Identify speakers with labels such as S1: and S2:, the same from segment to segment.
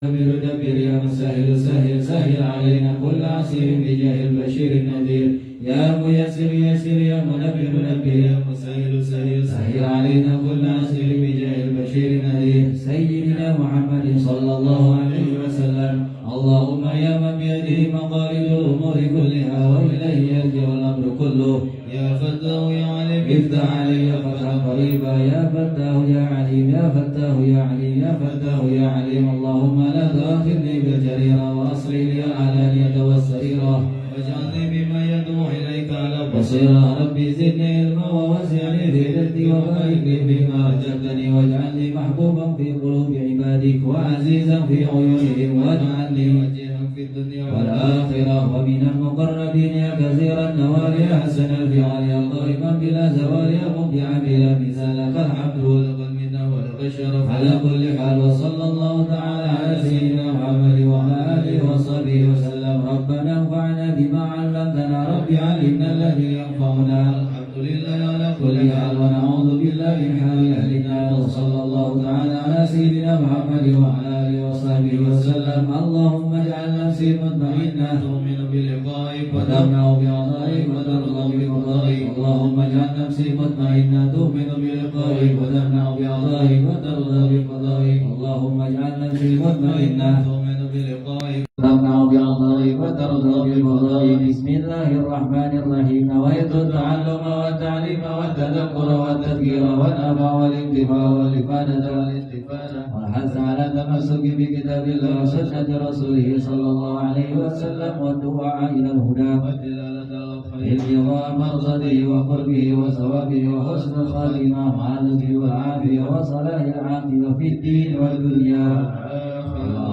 S1: دبر دبر يا مسهل سهل سهل علينا كل عسير بجاه البشير النذير يا ميسر يسر يا منبر نبر يا مسهل سهل سهل علينا كل عسير بجاه البشير النذير سيدنا محمد صلى الله عليه وسلم اللهم يا من بيده مقاليد الامور كلها واليه يرجع الامر كله يا فتاه يا عليم افتح علي فتحا قريبا يا فتاه يا عليم يا فتاه يا عليم يا فتاه يا عليم اللهم لا تؤاخذني بالجريرة واصلي لي العلانية والسريرة واجعلني بما يدعو اليك على بصيرة ربي زدني علما ووسعني في رزقي وبارك لي فيما رزقتني واجعلني محبوبا في قلوب عبادك وعزيزا في عيونهم واجعلني وجيها في الدنيا والآخرة ومن المقربين يا كثير النوال يا حسن الفعال يا قائما بلا زوال يا مبدعا بلا مثال لك الحمد ولك المنة ولك الشرف على كل حال وصلى الله تعالى على سيدنا محمد وعلى آله وصحبه وسلم ربنا انفعنا بما علمتنا رب علمنا الذي ينفعنا الحمد لله على كل حال ونعوذ بالله من حال أهل النار وصلى الله تعالى على سيدنا محمد وعلى آله وصحبه وسلم اللهم اجعل نفسي مطمئنة تؤمن بلقائك وتمنع بعطائك وترضى بقضائك اللهم اجعل نفسي مطمئنة تؤمن بلقائك وتمنع بعطائك وترضى بقضائك اللهم اجعل نفسي مطمئنة تؤمن بلقائك وتمنع بعطائك وترضى بقضائك بسم الله الرحمن الرحيم نويت التعلم والتعليم والتذكر والتذكير والنفع والانتفاع والإفادة والاستفادة والحث على التمسك بكتاب الله وسنة رسوله صلى الله عليه وسلم والدعاء إلى الهدى والدلالة على الخير ابتغاء مرضاته وقربه وثوابه وحسن الخاتمة مع الذكر والعافية وصلاح العاقبة في الدين والدنيا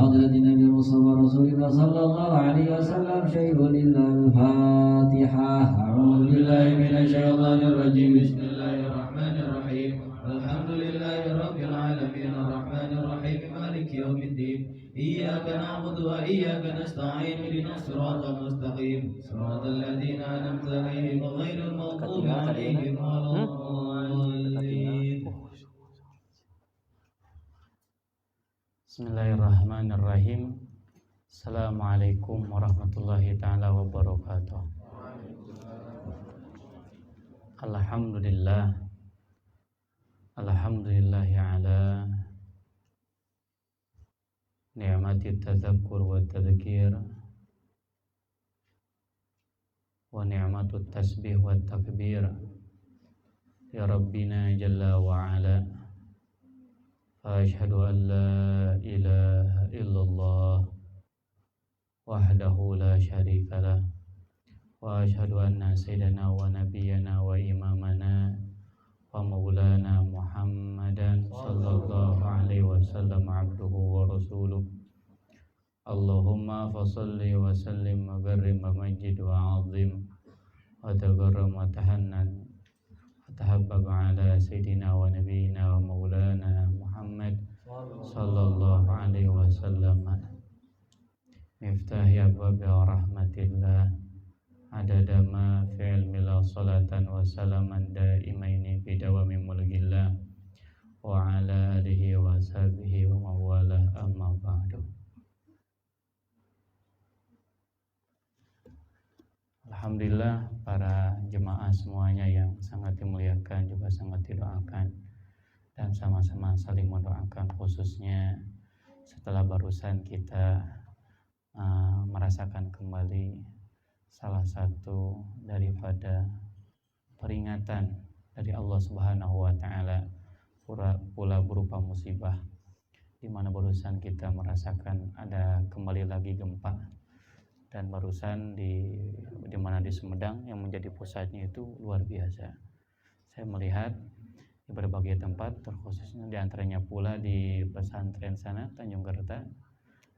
S1: حضرة النبي المصطفى رسول الله صلى الله عليه وسلم شيء لله الفاتحة أعوذ بالله من الشيطان الرجيم بسم الله الرحمن الرحيم الحمد لله رب العالمين الرحمن الرحيم مالك يوم الدين إياك نعبد وإياك نستعين اهدنا الصراط المستقيم صراط الذين أنعمت عليهم غير المغضوب عليهم ولا الضالين.
S2: Bismillahirrahmanirrahim. Assalamualaikum warahmatullahi ta'ala wabarakatuh. Alhamdulillah. Alhamdulillahi ala ni'mati tadzakur wa tadhkir wa ni'matu tasbih wa takbir ya Rabbina jalla wa ala. Asyhadu an la ilaha illallah wahdahu la syarika lah wa asyhadu anna sayyidana wa nabiyyana wa imamana wa maulana Muhammadan sallallahu alaihi wasallam abduhu wa rasuluh. Allahumma fasalli wa sallim wa barik wa majid wa azim wa tabarram wa tahannan tahabbab ala sayyidina wa nabiyyina wa maulana Muhammad sallallahu alaihi wasallam miftahi abwabi rahmatillah adada ma fi ilmillah salatan wa salaman daimaini bidawami mulkillah wa ala alihi wa sahbihi wa mawalah amma ba'du. Alhamdulillah para jemaah semuanya yang sangat dimuliakan juga sangat didoakan dan sama-sama saling mendoakan, khususnya setelah barusan kita merasakan kembali salah satu daripada peringatan dari Allah Subhanahu wa taala pula berupa musibah, di mana barusan kita merasakan ada kembali lagi gempa. Dan barusan di mana di Sumedang yang menjadi pusatnya itu luar biasa. Saya melihat di berbagai tempat, terkhususnya di antaranya pula di pesantren sana Tanjung Gerta,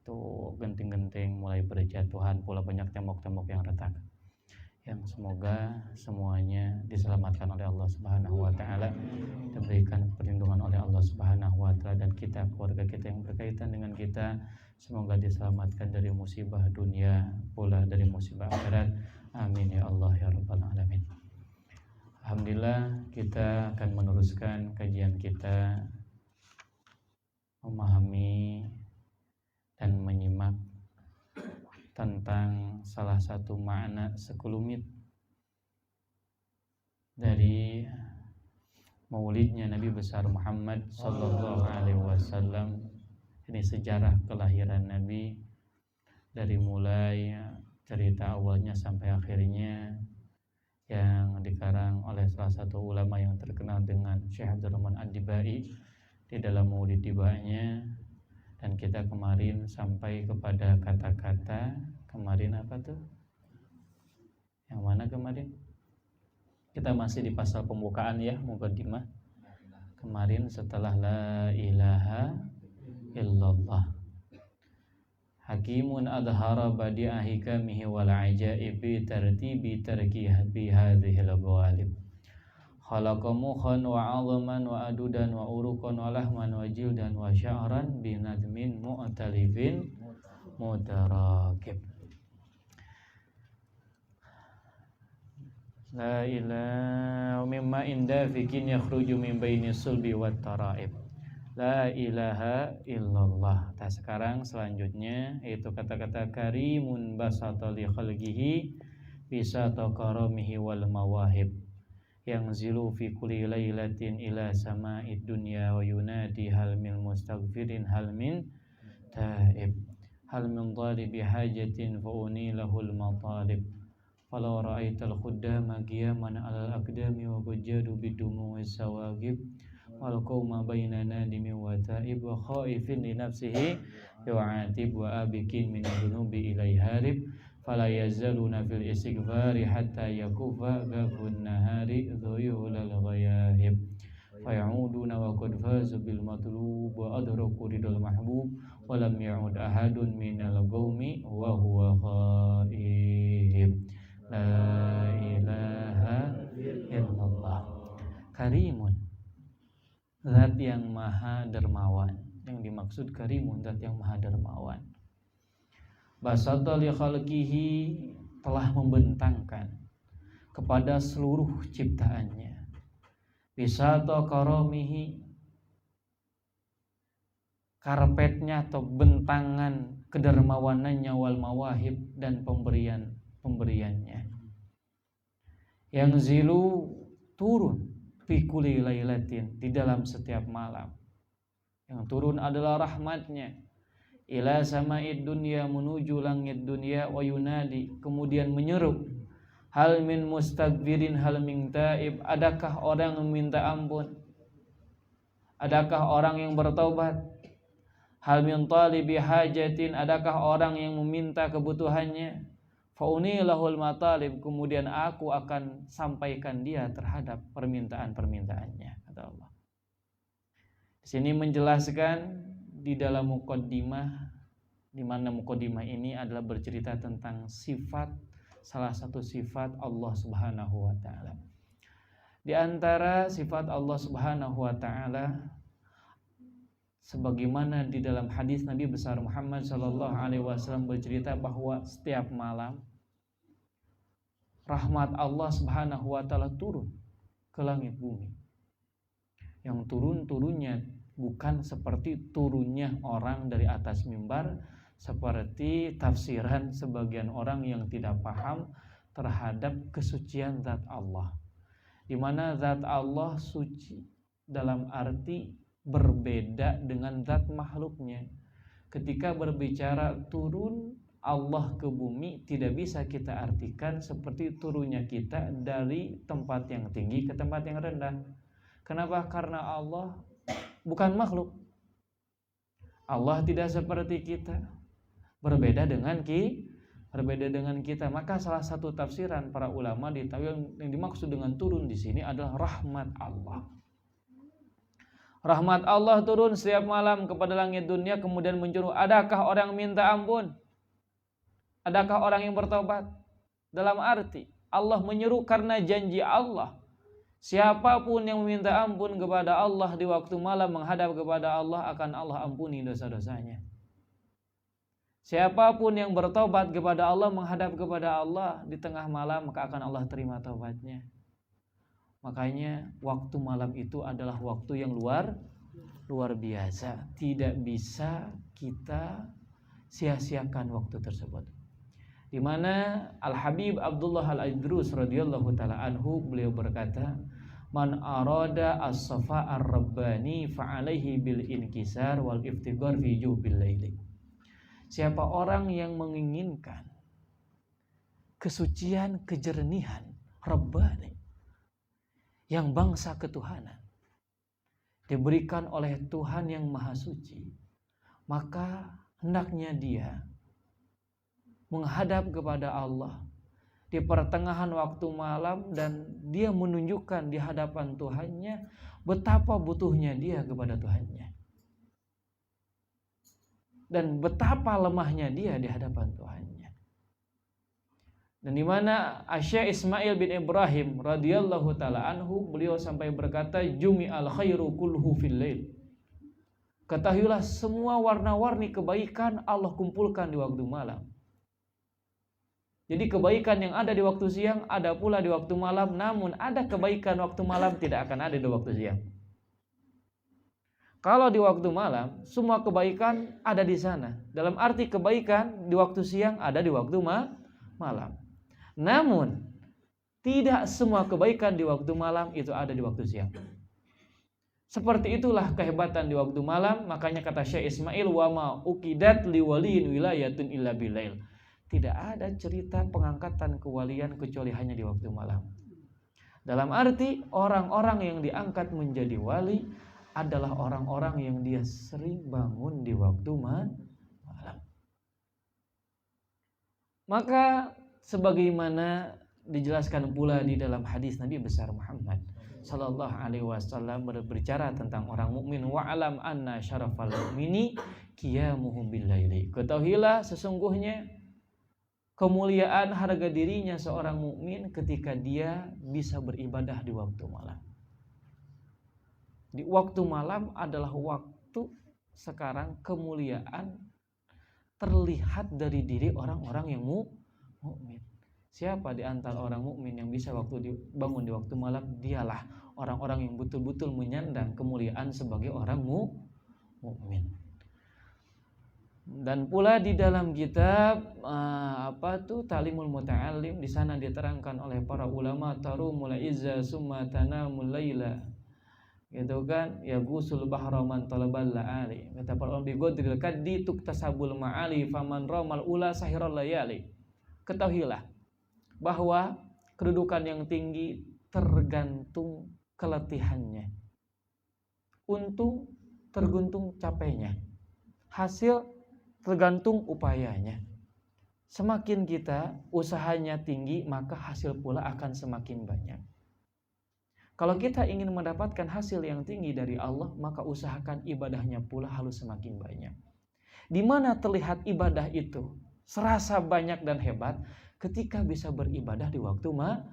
S2: itu genting-genting mulai berjatuhan, pula banyak tembok-tembok yang retak. Yang semoga semuanya diselamatkan oleh Allah Subhanahu wa taala, diberikan perlindungan oleh Allah Subhanahu wa taala, dan kita, keluarga kita yang berkaitan dengan kita, semoga diselamatkan dari musibah dunia pula dari musibah akhirat. Amin ya Allah ya rabbal alamin. Alhamdulillah, kita akan meneruskan kajian kita memahami dan salah satu makna sekelumit dari maulidnya Nabi besar Muhammad sallallahu alaihi wasallam. Ini sejarah kelahiran Nabi dari mulai cerita awalnya sampai akhirnya, yang dikarang oleh salah satu ulama yang terkenal dengan Syekh Abdurrahman Ad-Dibai di dalam maulid tibanya. Dan kita kemarin sampai kepada kata-kata kemarin apa tuh? Yang mana kemarin? Kita masih di pasal pembukaan ya, muqaddimah. Kemarin setelah la ilaha illallah. Hakimun adhara badi'a hikamihi wal ajaibi tartibi tarkiha bi hadhil ghawalib. Khalaqa mukhan wa 'azaman wa adudan wa uruqan wa lahman wa jildan wa sya'ran bi nadmin mu'talifin mutarakib. La ilaha mimma inda fikin yakhruju min baini sulbi wat taraib. La ilaha illallah. Nah, sekarang selanjutnya yaitu kata-kata karimun basata li khalqihi bisa takaramihi wal mawahib. Yang zilu fi kulli lailatin ila sama'id dunya wa yunadi hal min mustaghfirin hal min taib hal min dhalibi hajatin fa unilahul matalib. Falau ra'aital khuddama qiyaman 'alal aqdami wa qajjadu bidumu'i sawagib wal qauma bainana dimi wa ta'ib wa khaifin li nafsihi yu'atib wa abikin min dhunubi ilai harib fala yazaluna fil istighfari hatta yakufa ghafun nahari dhuyulal ghayahib faya'uduna wa qad fazu bil matlub wa adraku ridal mahbub wa lam ya'ud ahadun minal qaumi wa huwa khaib. La ilaha illallah. Karimun, zat yang maha dermawan. Yang dimaksud karimun, zat yang maha dermawan. Basata li khalqihi, telah membentangkan kepada seluruh ciptaannya. Bisata karamihi, karpetnya atau bentangan kedermawanannya, wal mawahib, dan pemberiannya. Yang zilu, turun fi kulli lailatin, di dalam setiap malam. Yang turun adalah rahmatnya. Ila sama'id dunya, menuju langit dunia, wa yunadi, kemudian menyeru, hal min mustaghfirin hal min taib, adakah orang yang meminta ampun, adakah orang yang bertaubat, hal min talibi hajatin, adakah orang yang meminta kebutuhannya, fa unilahul matalib, kemudian aku akan sampaikan dia terhadap permintaan-permintaannya, kata Allah. Di sini menjelaskan di dalam muqaddimah, di mana muqaddimah ini adalah bercerita tentang sifat, salah satu sifat Allah Subhanahu wa taala. Di antara sifat Allah Subhanahu wa taala, sebagaimana di dalam hadis Nabi besar Muhammad sallallahu alaihi wasallam bercerita bahwa setiap malam rahmat Allah Subhanahu wa taala turun ke langit bumi. Yang turunnya bukan seperti turunnya orang dari atas mimbar, seperti tafsiran sebagian orang yang tidak paham terhadap kesucian zat Allah, di mana zat Allah suci dalam arti berbeda dengan zat makhluknya. Ketika berbicara turun Allah ke bumi, tidak bisa kita artikan seperti turunnya kita dari tempat yang tinggi ke tempat yang rendah. Kenapa? Karena Allah bukan makhluk. Allah tidak seperti kita, berbeda dengan kita. Maka salah satu tafsiran para ulama yang dimaksud dengan turun di sini adalah rahmat Allah. Rahmat Allah turun setiap malam kepada langit dunia, kemudian menyeru, adakah orang minta ampun? Adakah orang yang bertobat? Dalam arti Allah menyeru karena janji Allah, siapapun yang meminta ampun kepada Allah di waktu malam menghadap kepada Allah, akan Allah ampuni dosa-dosanya. Siapapun yang bertobat kepada Allah, menghadap kepada Allah di tengah malam, maka akan Allah terima taubatnya. Makanya waktu malam itu adalah waktu yang luar biasa. Tidak bisa kita sia-siakan waktu tersebut. di mana Al-Habib Abdullah Al-Idrus radhiyallahu taala anhu beliau berkata, man arada as-safa ar-rabbani fa'alaihi bil inkisar wal iftighar fi jubil laili. Siapa orang yang menginginkan kesucian, kejernihan Rabbani, yang bangsa ketuhanan, diberikan oleh Tuhan yang Maha Suci, maka hendaknya dia menghadap kepada Allah di pertengahan waktu malam dan dia menunjukkan di hadapan Tuhannya betapa butuhnya dia kepada Tuhannya dan betapa lemahnya dia di hadapan Tuhannya. Dan di mana Syekh Ismail bin Ibrahim radhiyallahu taala anhu beliau sampai berkata, jumi'al khairu kulluhu fil lail. Ketahuilah semua warna-warni kebaikan Allah kumpulkan di waktu malam. Jadi kebaikan yang ada di waktu siang ada pula di waktu malam, namun ada kebaikan waktu malam tidak akan ada di waktu siang. Kalau di waktu malam, semua kebaikan ada di sana. Dalam arti kebaikan di waktu siang ada di waktu malam. Namun tidak semua kebaikan di waktu malam itu ada di waktu siang. Seperti itulah kehebatan di waktu malam. Makanya kata Syekh Ismail, wa ma uqidat liwaliyin wilayatun illa bilail. Tidak ada cerita pengangkatan kewalian kecuali hanya di waktu malam. Dalam arti orang-orang yang diangkat menjadi wali adalah orang-orang yang dia sering bangun di waktu malam. Maka sebagaimana dijelaskan pula di dalam hadis Nabi besar Muhammad sallallahu alaihi wasallam berbicara tentang orang mukmin, wa alam anna syarafal mu'mini qiyamuhum bil laili. Ketahuilah sesungguhnya kemuliaan harga dirinya seorang mukmin ketika dia bisa beribadah di waktu malam. Di waktu malam adalah waktu sekarang kemuliaan terlihat dari diri orang-orang yang mukmin. Siapa di antara orang mukmin yang bisa bangun di waktu malam? Dialah orang-orang yang betul-betul menyandang kemuliaan sebagai orang mukmin. Dan pula di dalam kitab Ta'limul Muta'allim, di sana diterangkan oleh para ulama, tarumul izza summa tanamul laila, gitu kan, ya gusul bahra man talabal laali. Kata para ulama, bigodril kaddi tuktasabul ma'ali faman ramal ula sahiral layali. Ketahuilah bahwa kedudukan yang tinggi tergantung keletihannya, untung tergantung capainya, hasil tergantung upayanya. Semakin kita usahanya tinggi, maka hasil pula akan semakin banyak. Kalau kita ingin mendapatkan hasil yang tinggi dari Allah, maka usahakan ibadahnya pula harus semakin banyak. Di mana terlihat ibadah itu serasa banyak dan hebat? Ketika bisa beribadah di waktu malam.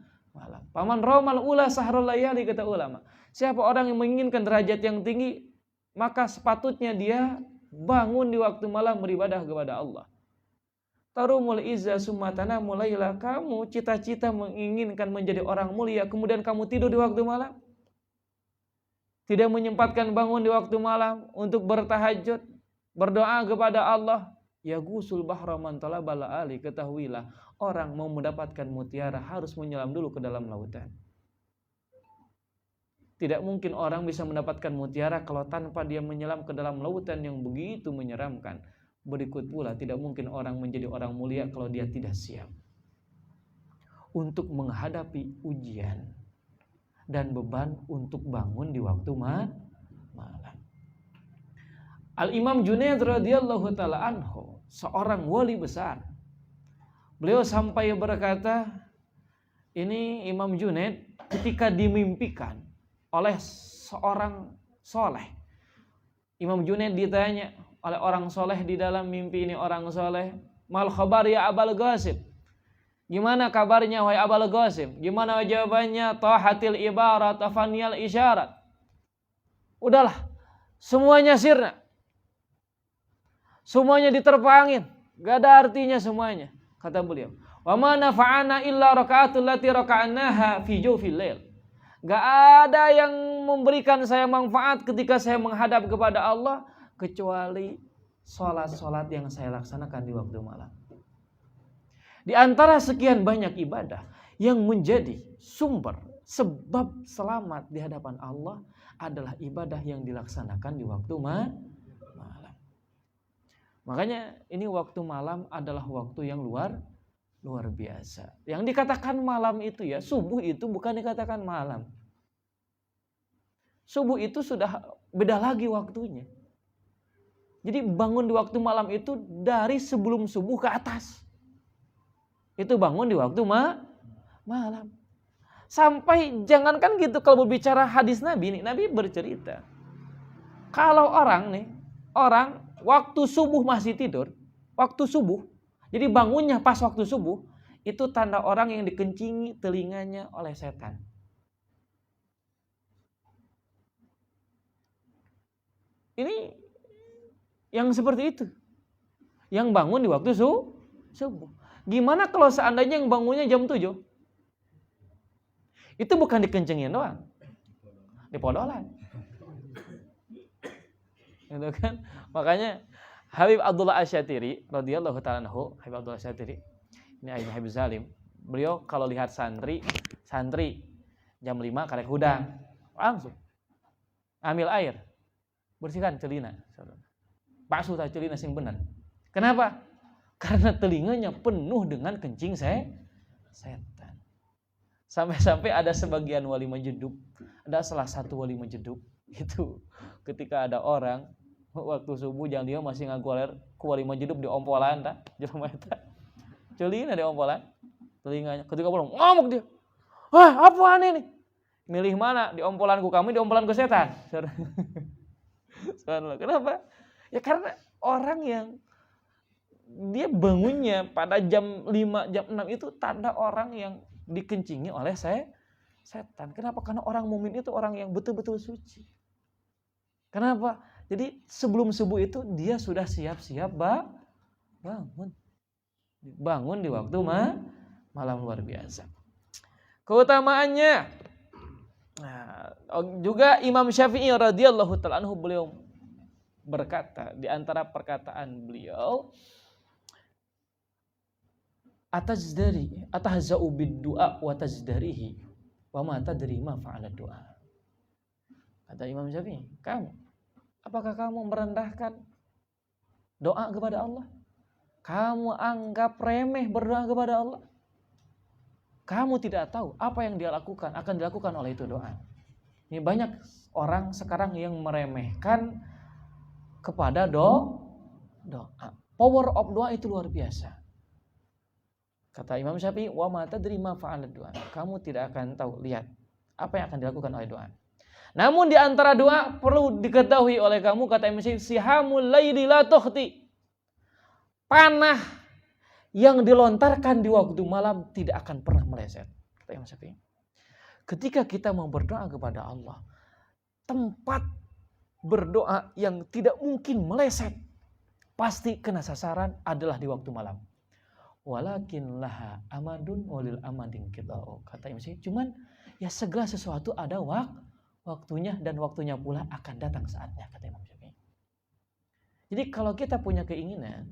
S2: Paman romal ula sahrul layali, kata ulama. Siapa orang yang menginginkan derajat yang tinggi, maka sepatutnya dia bangun di waktu malam beribadah kepada Allah. Tarumul izza summatana mulailah. Kamu cita-cita menginginkan menjadi orang mulia, kemudian kamu tidur di waktu malam, tidak menyempatkan bangun di waktu malam untuk bertahajud, berdoa kepada Allah. Ya gusul bahra man talabal ali. Ketahuilah, orang mau mendapatkan mutiara harus menyelam dulu ke dalam lautan. Tidak mungkin orang bisa mendapatkan mutiara kalau tanpa dia menyelam ke dalam lautan yang begitu menyeramkan. Berikut pula, tidak mungkin orang menjadi orang mulia kalau dia tidak siap untuk menghadapi ujian dan beban untuk bangun di waktu malam. Al-Imam Junaid radhiyallahu ta'ala anhu, seorang wali besar, beliau sampai berkata, ini Imam Junaid ketika dimimpikan oleh seorang soleh. Imam Junaid ditanya oleh orang soleh di dalam mimpi ini, orang soleh, mal khabar ya Abul Qasim, gimana kabarnya wahai Abul Qasim? Gimana jawabannya? Tahatil ibarat afaniyal isyarat. Udahlah, semuanya sirna, semuanya diterpa angin, gak ada artinya semuanya. Kata beliau, wa ma nafa'ana illa raka'atul lati raka'naha fi jawfil lail. Gak ada yang memberikan saya manfaat ketika saya menghadap kepada Allah kecuali sholat-sholat yang saya laksanakan di waktu malam.
S3: Di antara sekian banyak ibadah yang menjadi sumber sebab selamat di hadapan Allah adalah ibadah yang dilaksanakan di waktu malam. Makanya ini waktu malam adalah waktu yang luar biasa. Yang dikatakan malam itu ya, subuh itu bukan dikatakan malam. Subuh itu sudah beda lagi waktunya. Jadi bangun di waktu malam itu dari sebelum subuh ke atas. Itu bangun di waktu malam. Sampai jangankan gitu, kalau berbicara hadis Nabi nih, Nabi bercerita. Kalau orang waktu subuh masih tidur, waktu subuh, jadi bangunnya pas waktu subuh, itu tanda orang yang dikencingi telinganya oleh setan. Ini yang seperti itu, yang bangun di waktu subuh. Gimana kalau seandainya yang bangunnya jam 7? Itu bukan dikencengin doang, dipodolan. Gitu kan? Makanya Habib Abdullah Asy-Syatiri radhiyallahu ta'ala anhu, Habib Abdullah Asy-Syatiri, ini ayahnya Habib Zalim. Beliau kalau lihat santri jam 5 karek hudang, langsung ambil air, bersihkan celina. Basuh celina sing benar. Kenapa? Karena telinganya penuh dengan kencing setan. Sampai-sampai ada sebagian wali majedub, ada salah satu wali majedub itu ketika ada orang waktu subuh jam 5 masih ngaguler ku wali majedub di ompolan tah jelema eta. Celina di ompolan telinganya. Ketika pulang ngamuk dia. Wah, apa aneh nih? Milih mana? Di ompolanku kami, di ompolanku setan. Kenapa? Ya karena orang yang dia bangunnya pada jam 5, jam 6 itu tanda orang yang dikencingi oleh setan. Kenapa? Karena orang mukmin itu orang yang betul-betul suci. Kenapa? Jadi sebelum subuh itu dia sudah siap-siap bangun. Bangun di waktu malam luar biasa. Keutamaannya. Nah, juga Imam Syafi'i radhiyallahu ta'ala anhu beliau berkata, di antara perkataan beliau, atahza'u bid-du'a wa tazdarihi wa ma tadri ma fa'ala du'a. Kata Imam Syafi'i, apakah kamu merendahkan doa kepada Allah? Kamu anggap remeh berdoa kepada Allah? Kamu tidak tahu apa yang dia lakukan akan dilakukan oleh itu doa. Ini banyak orang sekarang yang meremehkan kepada doa. Power of doa itu luar biasa. Kata Imam Syafi'i, wa ma tadri ma fa'ala du'a. Kamu tidak akan tahu, lihat apa yang akan dilakukan oleh doa. Namun di antara doa perlu diketahui oleh kamu, kata Imam Syafi'i, sihamul laili la tukhti. Panah yang dilontarkan di waktu malam tidak akan pernah meleset, kata Imam Syafi'i. Ketika kita mau berdoa kepada Allah, tempat berdoa yang tidak mungkin meleset, pasti kena sasaran adalah di waktu malam. Walakin laha amadun walil amadin qita'u. Kata Imam Syafi'i, cuman ya segala sesuatu ada waktunya dan waktunya pula akan datang saatnya, kata Imam Syafi'i. Jadi kalau kita punya keinginan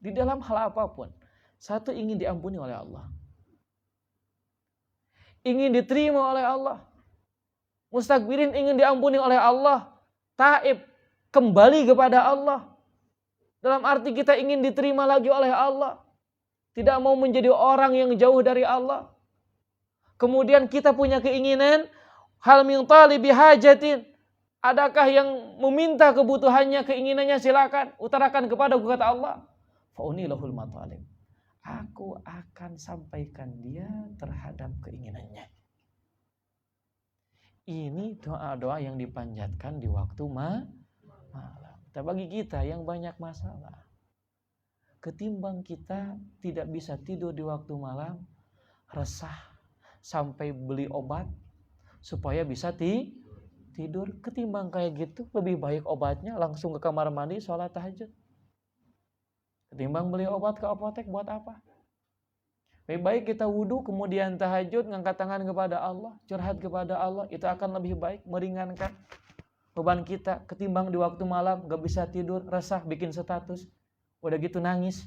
S3: di dalam hal apapun, satu ingin diampuni oleh Allah, ingin diterima oleh Allah, mustakbirin ingin diampuni oleh Allah, taib kembali kepada Allah, dalam arti kita ingin diterima lagi oleh Allah, tidak mau menjadi orang yang jauh dari Allah. Kemudian kita punya keinginan, hal min talibi hajatin, adakah yang meminta kebutuhannya, keinginannya, silakan utarakan kepadaku, kata Allah. Faunilahul matalib, aku akan sampaikan dia terhadap keinginannya. Ini doa-doa yang dipanjatkan di waktu malam. Tapi bagi kita yang banyak masalah, ketimbang kita tidak bisa tidur di waktu malam, resah sampai beli obat supaya bisa tidur, ketimbang kayak gitu lebih baik obatnya langsung ke kamar mandi sholat tahajud. Ketimbang beli obat ke apotek buat apa? Lebih baik kita wudhu kemudian tahajud, ngangkat tangan kepada Allah, curhat kepada Allah, itu akan lebih baik, meringankan beban kita ketimbang di waktu malam gak bisa tidur, resah, bikin status, udah gitu nangis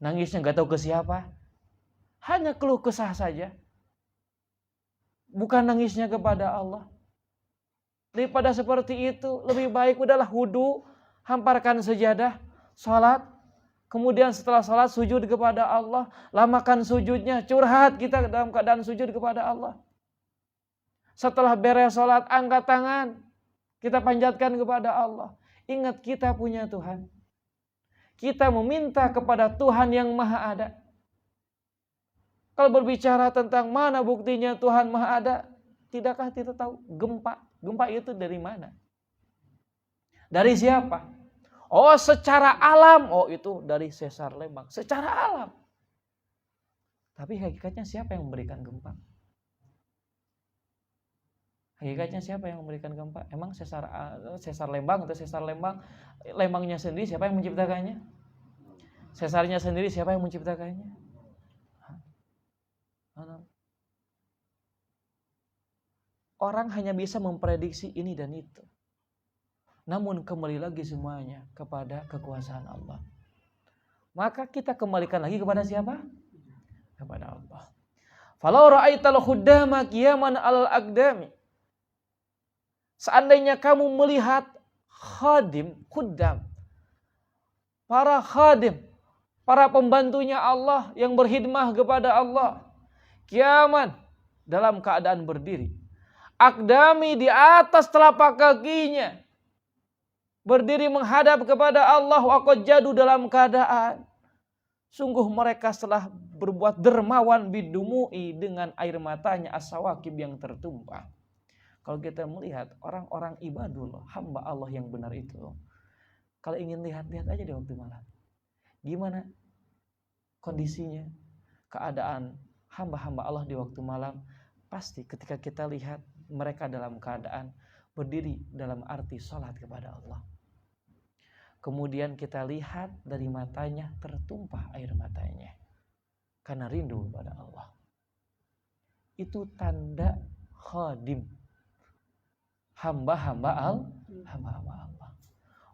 S3: Nangisnya gak tahu ke siapa. Hanya keluh kesah saja. Bukan nangisnya kepada Allah. Daripada seperti itu, lebih baik udahlah wudu, hamparkan sajadah, sholat. Kemudian setelah sholat sujud kepada Allah. Lamakan sujudnya, curhat kita dalam keadaan sujud kepada Allah. Setelah beres sholat, angkat tangan. Kita panjatkan kepada Allah. Ingat kita punya Tuhan. Kita meminta kepada Tuhan yang maha ada. Kalau berbicara tentang mana buktinya Tuhan maha ada, tidakkah kita tahu gempa? Gempa itu dari mana? Dari siapa? Oh, secara alam. Oh, itu dari Sesar Lembang. Secara alam. Tapi hakikatnya siapa yang memberikan gempa? Hakikatnya siapa yang memberikan gempa? Emang Sesar Lembang atau Sesar Lembang? Lembangnya sendiri siapa yang menciptakannya? Sesarnya sendiri siapa yang menciptakannya? Orang hanya bisa memprediksi ini dan itu. Namun kembali lagi semuanya kepada kekuasaan Allah. Maka kita kembalikan lagi kepada siapa? Kepada Allah. Falau ra'aital khuddama qiyaman al-aqdami. Seandainya kamu melihat khuddam, para khadim, para pembantunya Allah yang berkhidmah kepada Allah, qiyaman, dalam keadaan berdiri, aqdami, di atas telapak kakinya, berdiri menghadap kepada Allah, waqajjadu, dalam keadaan sungguh mereka setelah berbuat dermawan bidumu'i, dengan air matanya, as-sawakib, yang tertumpah. Kalau kita melihat orang-orang ibadullah, hamba Allah yang benar itu, kalau ingin lihat aja di waktu malam. Gimana kondisinya, keadaan hamba-hamba Allah di waktu malam. Pasti ketika kita lihat mereka dalam keadaan berdiri dalam arti sholat kepada Allah. Kemudian kita lihat dari matanya tertumpah air matanya karena rindu kepada Allah. Itu tanda khadim, hamba-hamba Allah.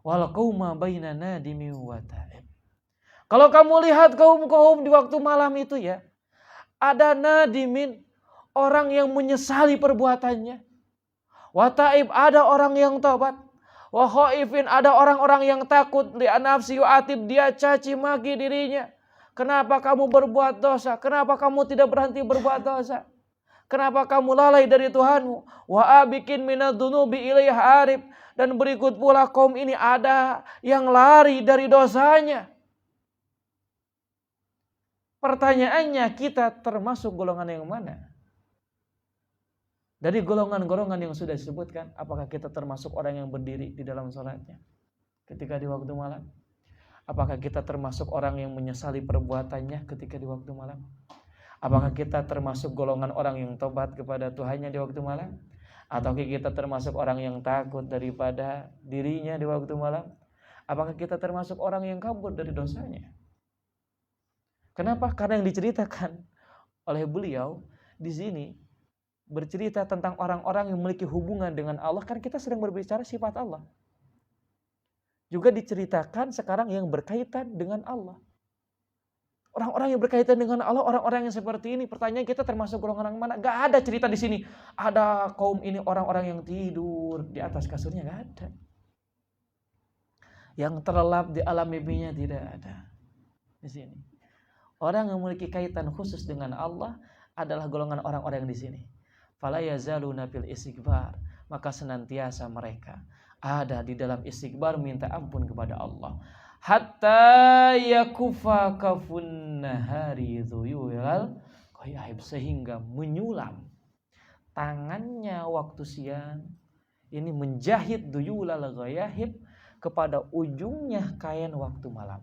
S3: Wal qauma baina nadimin wa ta'ib. Kalau kamu lihat kaum-kaum di waktu malam itu ya, ada nadimin, orang yang menyesali perbuatannya. Wa ta'ib, ada orang yang taubat. Wa khaifin, ada orang-orang yang takut. Li nafsi yu'atib, dia caci maki dirinya. Kenapa kamu berbuat dosa? Kenapa kamu tidak berhenti berbuat dosa? Kenapa kamu lalai dari Tuhanmu? Wa abikin minadzunubi ilaih harib. Dan berikut pula kaum ini ada yang lari dari dosanya. Pertanyaannya, kita termasuk golongan yang mana? Dari golongan-golongan yang sudah disebutkan, apakah kita termasuk orang yang berdiri di dalam sholatnya ketika di waktu malam? Apakah kita termasuk orang yang menyesali perbuatannya ketika di waktu malam? Apakah kita termasuk golongan orang yang tobat kepada Tuhannya di waktu malam? Atau kita termasuk orang yang takut daripada dirinya di waktu malam? Apakah kita termasuk orang yang kabur dari dosanya? Kenapa? Karena yang diceritakan oleh beliau di sini bercerita tentang orang-orang yang memiliki hubungan dengan Allah. Kan kita sedang berbicara sifat Allah. Juga diceritakan sekarang yang berkaitan dengan Allah. Orang-orang yang berkaitan dengan Allah, orang-orang yang seperti ini, pertanyaan kita termasuk golongan mana? Gak ada cerita di sini. Ada kaum ini orang-orang yang tidur di atas kasurnya, gak ada. Yang terlelap di alam mimpinya tidak ada di sini. Orang yang memiliki kaitan khusus dengan Allah adalah golongan orang-orang yang di sini. Fala yazaluna fil istighfar, maka senantiasa mereka ada di dalam istighfar, minta ampun kepada Allah. Hatta yakufa kafun nahari dhuyulal qayaib, sehingga menyulam tangannya waktu siang ini menjahit dhuyulal qayaib kepada ujungnya kain waktu malam.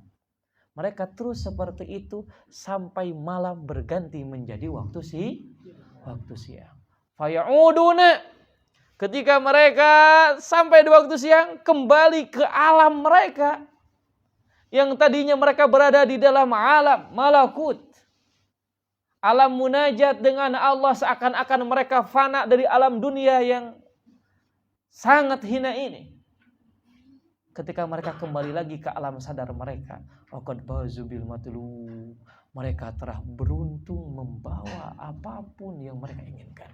S3: Mereka terus seperti itu sampai malam berganti menjadi waktu siang. Faya'uduna, ketika mereka sampai di waktu siang, kembali ke alam mereka yang tadinya mereka berada di dalam alam malakut, alam munajat dengan Allah, seakan-akan mereka fana dari alam dunia yang sangat hina ini. ketika mereka kembali lagi ke alam sadar mereka, waqad bazu bil matlub, mereka telah beruntung membawa apapun yang mereka inginkan.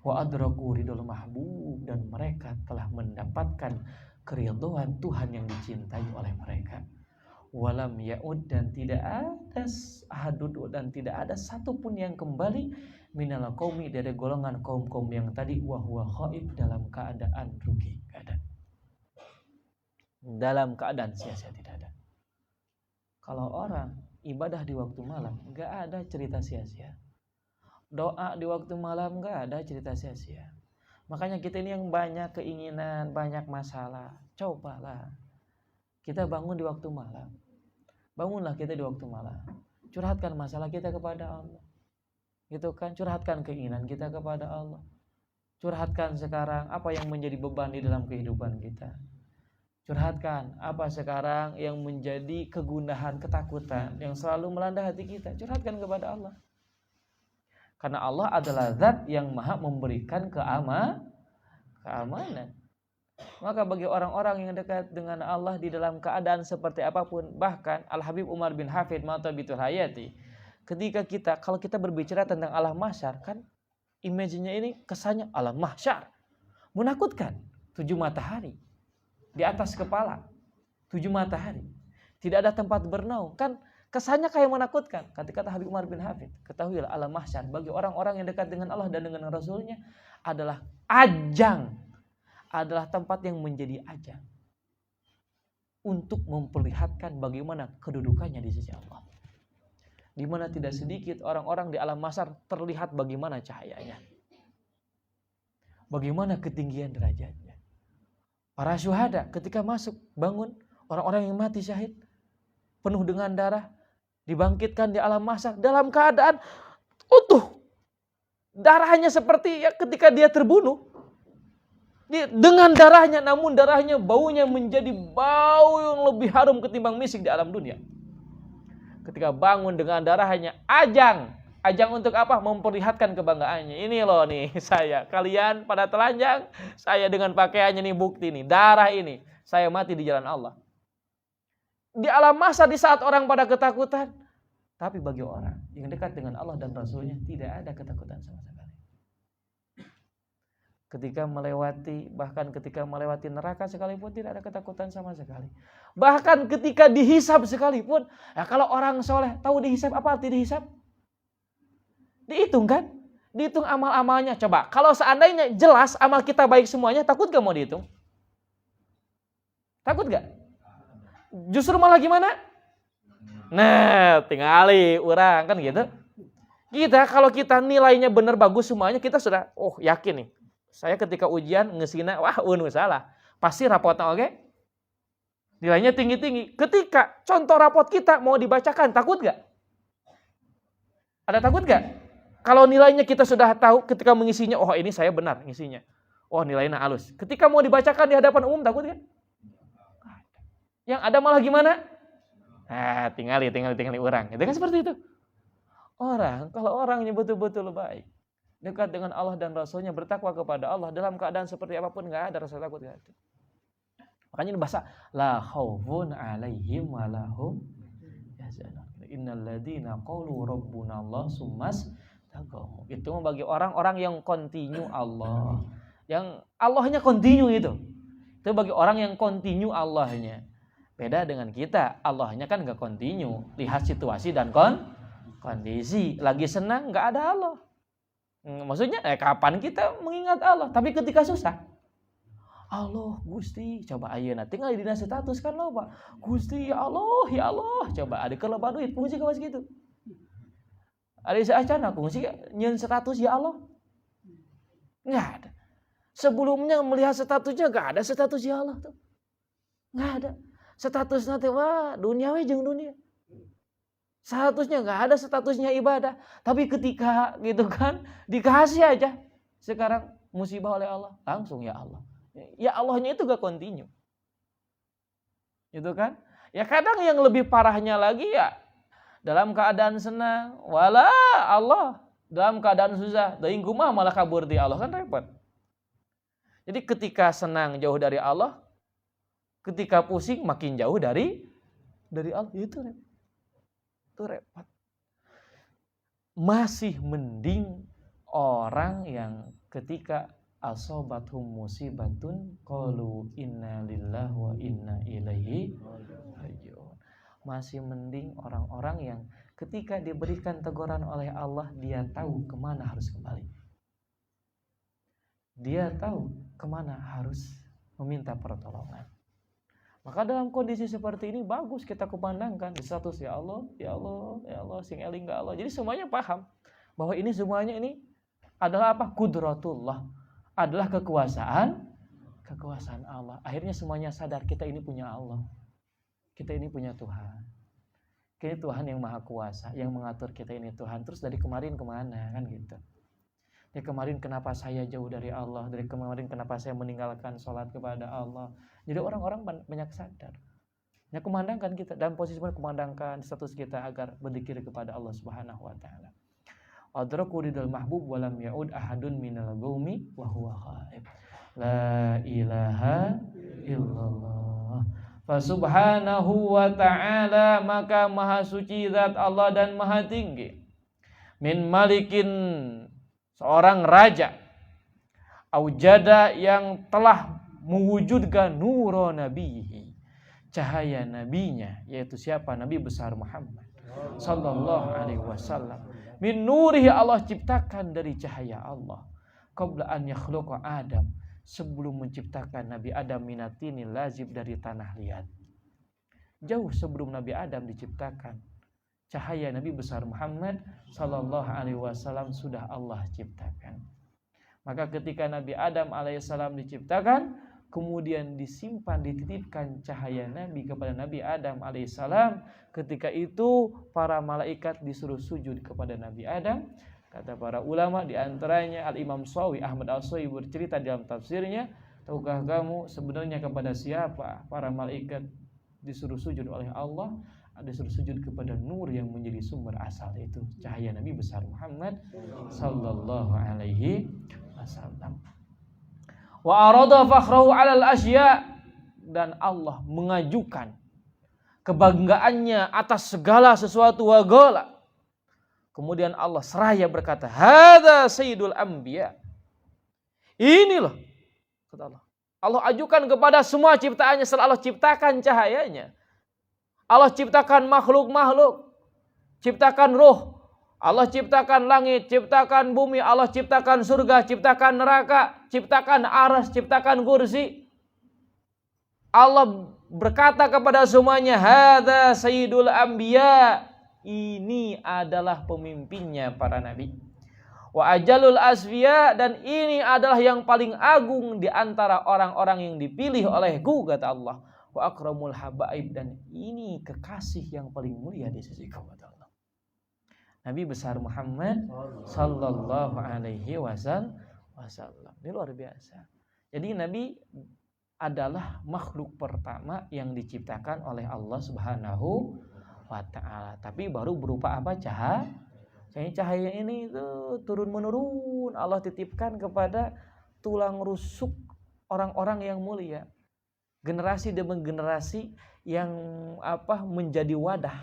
S3: Wa adraku ridul mahbub, dan mereka telah mendapatkan keridhaan Tuhan yang dicintai oleh mereka. Walam yaud, dan tidak ada ahadud, dan tidak ada satupun yang kembali minal qaumi, dari golongan kaum-kaum yang tadi, wa huwa khaib, dalam keadaan rugi, enggak ada. Dalam keadaan sia-sia, tidak ada. Kalau orang ibadah di waktu malam, enggak ada cerita sia-sia. Doa di waktu malam, enggak ada cerita sia-sia. Makanya kita ini yang banyak keinginan, banyak masalah, cobalah kita bangun di waktu malam. Bangunlah kita di waktu malam. Curhatkan masalah kita kepada Allah. Gitu kan? Curhatkan keinginan kita kepada Allah. Curhatkan sekarang apa yang menjadi beban di dalam kehidupan kita. Curhatkan apa sekarang yang menjadi kegundahan, ketakutan yang selalu melanda hati kita. Curhatkan kepada Allah. Karena Allah adalah zat yang maha memberikan keamanan. Maka bagi orang-orang yang dekat dengan Allah di dalam keadaan seperti apapun, bahkan Al-Habib Umar bin Hafid Matabitul Hayati, kalau kita berbicara tentang alam mahsyar, kan image-nya ini kesannya alam mahsyar menakutkan. 7 matahari di atas kepala, 7 matahari, tidak ada tempat bernaung, kan kesannya kayak menakutkan. Kata Habib Umar bin Hafid, ketahuilah alam mahsyar bagi orang-orang yang dekat dengan Allah dan dengan Rasulnya adalah ajang, adalah tempat yang menjadi ajang untuk memperlihatkan bagaimana kedudukannya di sisi Allah. Di mana tidak sedikit orang-orang di alam mahsyar terlihat bagaimana cahayanya, bagaimana ketinggian derajatnya. Para syuhada ketika masuk bangun, orang-orang yang mati syahid penuh dengan darah, dibangkitkan di alam mahsyar dalam keadaan utuh. Darahnya seperti ya ketika dia terbunuh. Dengan darahnya, namun darahnya baunya menjadi bau yang lebih harum ketimbang misik di alam dunia. Ketika bangun dengan darahnya, ajang untuk apa? Memperlihatkan kebanggaannya. Ini loh nih saya, kalian pada telanjang, saya dengan pakaiannya nih, bukti nih, darah ini, saya mati di jalan Allah. Di alam mahsyar di saat orang pada ketakutan, tapi bagi orang yang dekat dengan Allah dan Rasulnya tidak ada ketakutan sama sekali. Bahkan ketika melewati neraka sekalipun tidak ada ketakutan sama sekali. Bahkan ketika dihisab sekalipun, ya kalau orang soleh tahu dihisab, apa arti dihisab? Dihitung kan? Dihitung amal-amalnya. Coba kalau seandainya jelas amal kita baik semuanya, takut gak mau dihitung? Takut gak? Justru malah gimana? Nah, tinggali orang kan gitu. Kalau kita nilainya benar bagus semuanya, kita sudah yakin nih. Saya ketika ujian ngesina, salah. Pasti rapotnya oke. Nilainya tinggi-tinggi. Ketika contoh rapot kita mau dibacakan, takut gak? Ada takut gak? Kalau nilainya kita sudah tahu ketika mengisinya, ini saya benar ngisinya. Nilainya halus. Ketika mau dibacakan di hadapan umum, takut gak? Yang ada malah gimana? Tinggali orang. Itu kan seperti itu. Kalau orangnya betul-betul baik, dekat dengan Allah dan Rasulnya, bertakwa kepada Allah, dalam keadaan seperti apapun nggak ada rasa takut. Gak ada. Makanya ini bahasa la khaufun alaihim wa lahum yahzanun. Innal ladzina qalu rabbuna Allah summas taqamu. Itu bagi orang-orang yang continue Allah. Yang Allahnya continue itu. Itu bagi orang yang continue Allahnya. Beda dengan kita, Allahnya kan nggak continue. Lihat situasi dan kondisi. Lagi senang nggak ada Allah. Maksudnya kapan kita mengingat Allah? Tapi ketika susah, Allah Gusti, coba ayeuna tinggal di dina status kan lo Pak. Gusti ya Allah. Coba ada kelebat duit fungsi kawas gitu. Ada seacana fungsi nyeun status ya Allah. Enggak ada. Sebelumnya melihat statusnya enggak ada status ya Allah tuh. Enggak ada. Statusnya teh dunia we jeung dunia. Statusnya enggak ada statusnya ibadah. Tapi ketika gitu kan dikasih aja sekarang musibah oleh Allah, langsung ya Allah. Ya Allahnya itu gak continue. Gitu kan? Ya kadang yang lebih parahnya lagi ya dalam keadaan senang, wala Allah, dalam keadaan susah, teuing kumaha malah kabur di Allah, kan repot. Jadi ketika senang jauh dari Allah, Ketika pusing makin jauh dari Allah. Itu repot. Masih mending orang yang ketika asobathum musibatun qalu inna lillahi wa inna ilaihi raji'un. Masih mending orang-orang yang ketika diberikan teguran oleh Allah, dia tahu kemana harus kembali. Dia tahu kemana harus meminta pertolongan. Maka dalam kondisi seperti ini bagus kita kumandangkan di status ya Allah, ya Allah, ya Allah, sing eling Allah. Jadi semuanya paham bahwa ini semuanya ini adalah apa? Qudratullah, adalah kekuasaan Allah. Akhirnya semuanya sadar kita ini punya Allah. Kita ini punya Tuhan. Ini Tuhan yang maha kuasa, yang mengatur kita ini Tuhan. Terus dari kemarin kemana kan gitu. Dari kemarin kenapa saya jauh dari Allah? Dari kemarin kenapa saya meninggalkan sholat kepada Allah? Jadi orang-orang banyak sadar. Ya kumandangkan kita dalam posisi kumandangkan status kita agar berzikir kepada Allah Subhanahu wa taala. Adraku ridal mahbub walam yaud ahadun minal gaumi wa huwa ghaib. La ilaha illallah. Fa subhanahu wa ta'ala, maka maha suci zat Allah dan maha tinggi. Min malikin, seorang raja. Aujada, yang telah mewujudkan nuro nabihi, cahaya nabinya, yaitu siapa? Nabi besar Muhammad sallallahu alaihi wasallam. Min nurihi, Allah ciptakan dari cahaya Allah. Qabla an yakhluqa Adam, sebelum menciptakan Nabi Adam, minatinil lazib, dari tanah liat. Jauh sebelum Nabi Adam diciptakan, cahaya Nabi besar Muhammad sallallahu alaihi wasallam sudah Allah ciptakan. Maka ketika Nabi Adam alaihissalam diciptakan, kemudian disimpan, dititipkan cahaya Nabi kepada Nabi Adam alaihissalam. Ketika itu para malaikat disuruh sujud kepada Nabi Adam. Kata para ulama, diantaranya Al-Imam Shawi, Ahmad Al-Shawi bercerita dalam tafsirnya, tahukah kamu sebenarnya kepada siapa para malaikat disuruh sujud oleh Allah? Disuruh sujud kepada nur yang menjadi sumber asal, itu cahaya Nabi besar Muhammad sallallahu alaihi wasallam. Wa arada fakhrahu 'alal asya, dan Allah mengajukan kebanggaannya atas segala sesuatu wa qala. Kemudian Allah seraya berkata, hadza sayyidul anbiya. Ini loh, kata Allah. Allah ajukan kepada semua ciptaannya setelah Allah ciptakan cahayanya. Allah ciptakan makhluk-makhluk, ciptakan ruh, Allah ciptakan langit, ciptakan bumi, Allah ciptakan surga, ciptakan neraka, ciptakan aras, ciptakan kursi. Allah berkata kepada semuanya, hadza sayyidul anbiya. Ini adalah pemimpinnya para nabi. Wa ajalul asfiya, dan ini adalah yang paling agung di antara orang-orang yang dipilih olehku, kata Allah. Wa akramul habaib, dan ini kekasih yang paling mulia di sisi kata Allah. Nabi besar Muhammad sallallahu alaihi wasallam. Ini luar biasa. Jadi Nabi adalah makhluk pertama yang diciptakan oleh Allah Subhanahu wa ta'ala. Tapi baru berupa apa? Cahaya. Cahaya ini itu turun menurun, Allah titipkan kepada tulang rusuk orang-orang yang mulia. Generasi demi generasi yang menjadi wadah.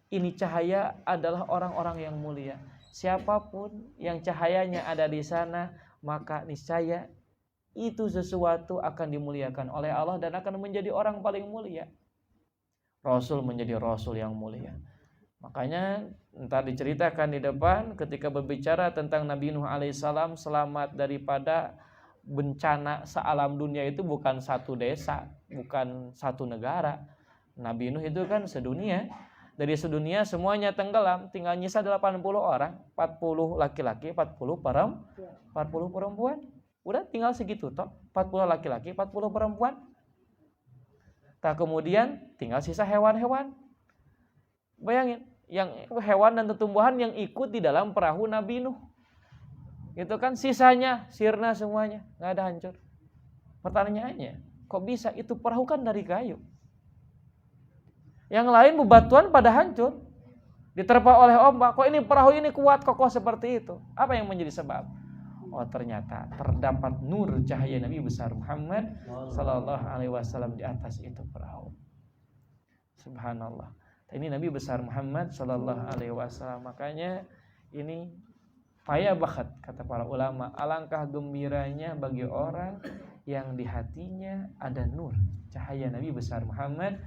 S3: Ini cahaya adalah orang-orang yang mulia. Siapapun yang cahayanya ada di sana, maka niscaya itu sesuatu akan dimuliakan oleh Allah dan akan menjadi orang paling mulia. Rasul menjadi Rasul yang mulia. Makanya entar diceritakan di depan ketika berbicara tentang Nabi Nuh alaihissalam selamat daripada bencana sealam dunia, itu bukan satu desa, bukan satu negara. Nabi Nuh itu kan sedunia. Dari sedunia semuanya tenggelam, tinggal nyisa 80 orang, 40 laki-laki, 40 perempuan. Udah tinggal segitu toh, 40 laki-laki, 40 perempuan. Tak kemudian tinggal sisa hewan-hewan. Bayangin, yang hewan dan tumbuhan yang ikut di dalam perahu Nabi Nuh. Itu kan sisanya sirna semuanya, nggak ada hancur. Pertanyaannya, kok bisa? Itu perahu kan dari kayu. Yang lain bebatuan pada hancur, diterpa oleh ombak. Kok ini perahu ini kuat kokoh seperti itu? Apa yang menjadi sebab? Oh ternyata terdapat nur cahaya Nabi besar Muhammad sallallahu alaihi wasallam di atas itu perahu. Subhanallah. Ini Nabi besar Muhammad sallallahu alaihi wasallam. Makanya ini faya bakat kata para ulama, alangkah gembiranya bagi orang yang di hatinya ada nur cahaya Nabi besar Muhammad